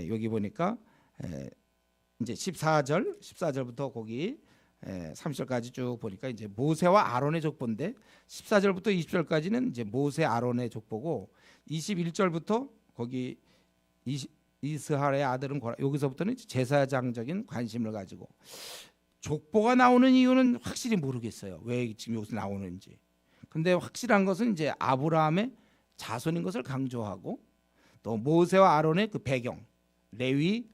여기 보니까 이제 14절부터 거기 30절까지 쭉 보니까 이제 모세와 아론의 족보인데 14절부터 20절까지는 이제 모세 아론의 족보고 21절부터 거기 이스라엘의 아들은 고라 여기서부터는 제사장적인 관심을 가지고 족보가 나오는 이유는 확실히 모르겠어요. 왜 지금 여기서 나오는지. 근데 확실한 것은 이제 아브라함의 자손인 것을 강조하고 또 모세와 아론의 그 배경 레위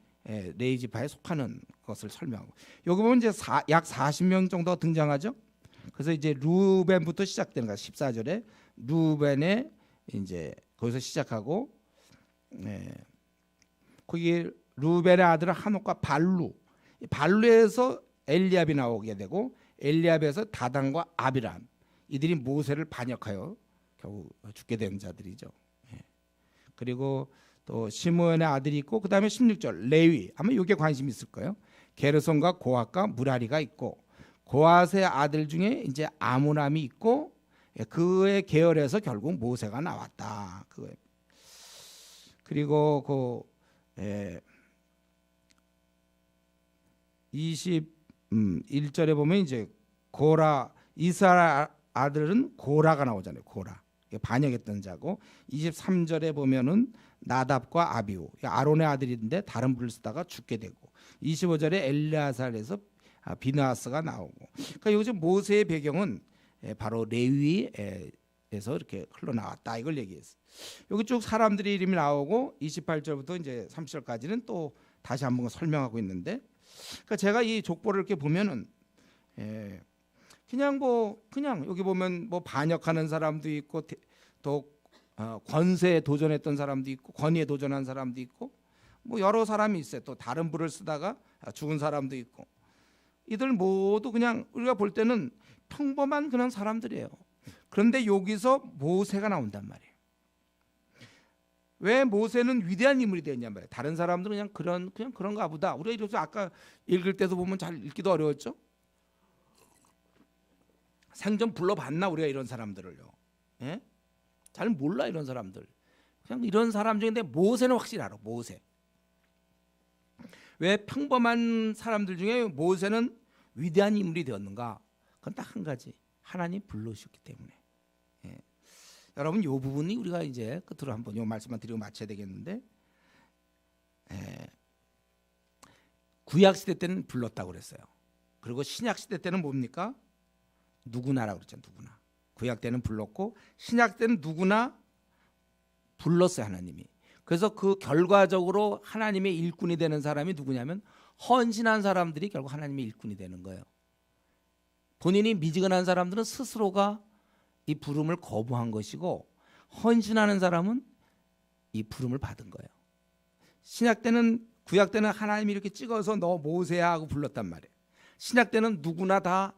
지파에 속하는 것을 설명하고 여기 보면 이제 약 40명 정도가 등장하죠. 그래서 이제 루벤부터 시작되는 거야. 14절에 루벤의 이제 거기서 시작하고 거기 루벤의 아들 한옥과 발루에서 엘리압이 나오게 되고 엘리압에서 다단과 아비람 이들이 모세를 반역하여 결국 죽게 된 자들이죠. 그리고 또 시므온의 아들이 있고 그다음에 16절 레위 아마 이게 관심 있을 거예요. 게르손과 고핫과 무라리가 있고 고핫의 아들 중에 이제 아므람이 있고 그의 계열에서 결국 모세가 나왔다. 그리고 그 21절에 보면 이제 고라 이스라엘 아들은 고라가 나오잖아요. 고라 반역했던 자고 23절에 보면은 나답과 아비후 아론의 아들인데 다른 불을 쓰다가 죽게 되고 25절에 엘리아살에서 비느하스가 나오고 그러니까 여기서 모세의 배경은 바로 레위에서 이렇게 흘러나왔다 이걸 얘기했어요. 여기 쭉 사람들의 이름이 나오고 28절부터 이제 30절까지는 또 다시 한번 설명하고 있는데 그러니까 제가 이 족보를 이렇게 보면은 그냥 여기 보면 뭐 반역하는 사람도 있고 또 권세에 도전했던 사람도 있고 권위에 도전한 사람도 있고 뭐 여러 사람이 있어요. 또 다른 불을 쓰다가 죽은 사람도 있고 이들 모두 그냥 우리가 볼 때는 평범한 그런 사람들이에요. 그런데 여기서 모세가 나온단 말이에요. 왜 모세는 위대한 인물이 되었냔 말이에요. 다른 사람들은 그냥 그런가 보다. 우리가 이래서 아까 읽을 때도 보면 잘 읽기도 어려웠죠. 생전 불러봤나 우리가 이런 사람들을요. 예? 잘 몰라 이런 사람들. 그냥 이런 사람 중인데 모세는 확실히 알아. 모세. 왜 평범한 사람들 중에 모세는 위대한 인물이 되었는가? 그건 딱 한 가지. 하나님 불러주셨기 때문에. 예. 여러분 이 부분이 우리가 이제 끝으로 한번 이 말씀만 드리고 마쳐야 되겠는데 구약 시대 때는 불렀다고 그랬어요. 그리고 신약 시대 때는 뭡니까? 누구나라고 그랬죠. 누구나. 구약 때는 불렀고 신약 때는 누구나 불렀어요. 하나님이. 그래서 그 결과적으로 하나님의 일꾼이 되는 사람이 누구냐면 헌신한 사람들이 결국 하나님의 일꾼이 되는 거예요. 본인이 미지근한 사람들은 스스로가 이 부름을 거부한 것이고 헌신하는 사람은 이 부름을 받은 거예요. 신약 때는 구약 때는 하나님이 이렇게 찍어서 너 모세야 하고 불렀단 말이에요. 신약 때는 누구나 다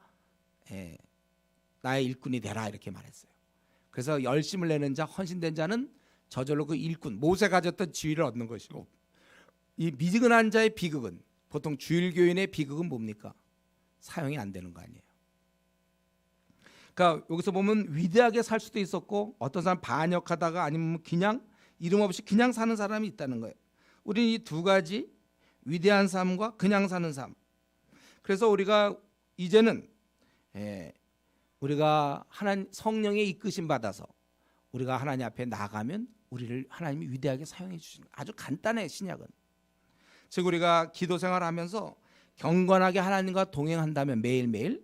나의 일꾼이 되라 이렇게 말했어요. 그래서 열심을 내는 자 헌신된 자는 저절로 그 일꾼 모세가 가졌던 지위를 얻는 것이고 이 미지근한 자의 비극은 보통 주일교인의 비극은 뭡니까? 사용이 안 되는 거 아니에요. 그러니까 여기서 보면 위대하게 살 수도 있었고 어떤 사람 반역하다가 아니면 그냥 이름 없이 그냥 사는 사람이 있다는 거예요. 우리는 이 두 가지 위대한 삶과 그냥 사는 삶. 그래서 우리가 이제는 우리가 하나님 성령의 이끄심 받아서 우리가 하나님 앞에 나가면 우리를 하나님이 위대하게 사용해 주시는 거예요. 아주 간단해 신약은. 즉 우리가 기도 생활하면서 경건하게 하나님과 동행한다면 매일매일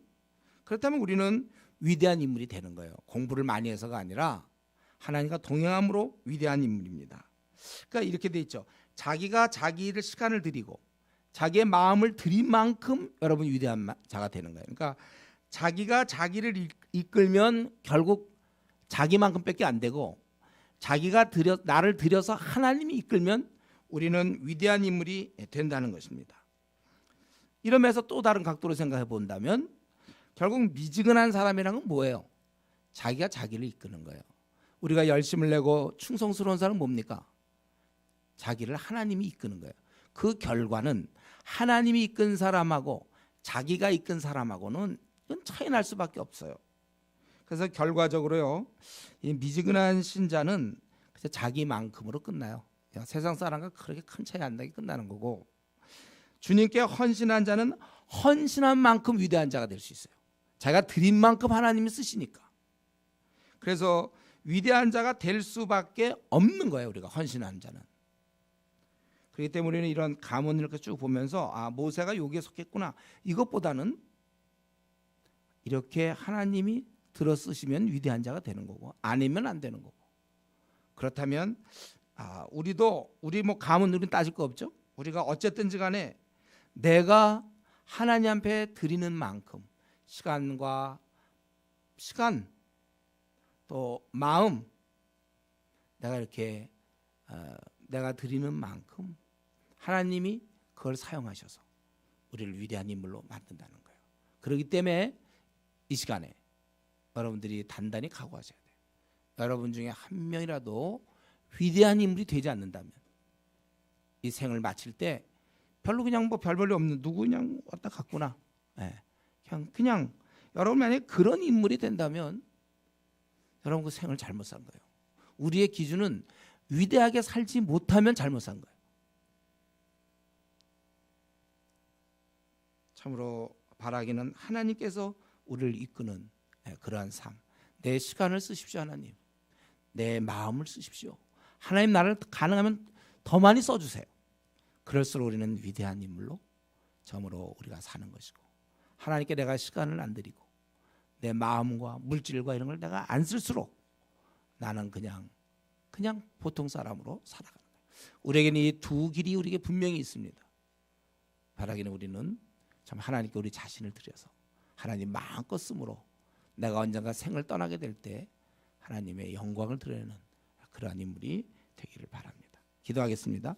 그렇다면 우리는 위대한 인물이 되는 거예요. 공부를 많이 해서가 아니라 하나님과 동행함으로 위대한 인물입니다. 그러니까 이렇게 돼 있죠. 자기가 자기를 시간을 들이고 자기의 마음을 들인 만큼 여러분 위대한 자가 되는 거예요. 그러니까 자기가 자기를 이끌면 결국 자기만큼밖에 안 되고 자기가 나를 들여서 하나님이 이끌면 우리는 위대한 인물이 된다는 것입니다. 이러면서 또 다른 각도로 생각해 본다면 결국 미지근한 사람이란 건 뭐예요? 자기가 자기를 이끄는 거예요. 우리가 열심을 내고 충성스러운 사람은 뭡니까? 자기를 하나님이 이끄는 거예요. 그 결과는 하나님이 이끈 사람하고 자기가 이끈 사람하고는 차이 날 수밖에 없어요. 그래서 결과적으로요, 이 미지근한 신자는 자기만큼으로 끝나요. 세상 사람과 그렇게 큰 차이 안 나게 끝나는 거고, 주님께 헌신한 자는 헌신한 만큼 위대한 자가 될 수 있어요. 자기가 드린 만큼 하나님이 쓰시니까. 그래서 위대한 자가 될 수밖에 없는 거예요. 우리가 헌신한 자는. 그렇기 때문에 우리는 이런 가문을 이렇게 쭉 보면서 모세가 여기에 속했구나. 이것보다는 이렇게 하나님이 들어 쓰시면 위대한 자가 되는 거고 아니면 안 되는 거고. 그렇다면 우리 가문 우리는 따질 거 없죠. 우리가 어쨌든지 간에 내가 하나님 앞에 드리는 만큼 시간 또 마음 내가 이렇게 내가 드리는 만큼 하나님이 그걸 사용하셔서 우리를 위대한 인물로 만든다는 거예요. 그렇기 때문에 이 시간에 여러분들이 단단히 각오하셔야 돼요. 여러분 중에 한 명이라도 위대한 인물이 되지 않는다면 이 생을 마칠 때 별로 그냥 별 볼일 없는 누구 그냥 왔다 갔구나. 그냥 여러분 만약에 그런 인물이 된다면 여러분 그 생을 잘못 산 거예요. 우리의 기준은 위대하게 살지 못하면 잘못 산 거예요. 참으로 바라기는 하나님께서 우리를 이끄는 그러한 삶. 내 시간을 쓰십시오. 하나님. 내 마음을 쓰십시오. 하나님 나를 가능하면 더 많이 써주세요. 그럴수록 우리는 위대한 인물로 점으로 우리가 사는 것이고 하나님께 내가 시간을 안 드리고 내 마음과 물질과 이런 걸 내가 안 쓸수록 나는 그냥 보통 사람으로 살아가는 거예요. 우리에게는 이 두 길이 우리에게 분명히 있습니다. 바라기는 우리는 참 하나님께 우리 자신을 드려서 하나님 마음껏 쓰므로 내가 언젠가 생을 떠나게 될 때 하나님의 영광을 드러내는 그러한 인물이 되기를 바랍니다. 기도하겠습니다.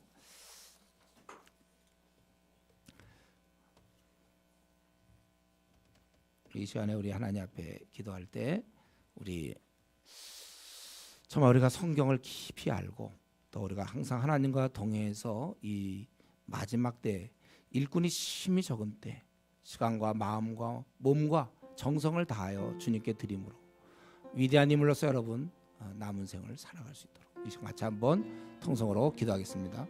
이 시간에 우리 하나님 앞에 기도할 때 정말 우리가 성경을 깊이 알고 또 우리가 항상 하나님과 동행해서 이 마지막 때 일꾼이 심히 적은 때 시간과 마음과 몸과 정성을 다하여 주님께 드림으로 위대한 인물로서 여러분 남은 생을 살아갈 수 있도록 이 시간 같이 한번 통성으로 기도하겠습니다.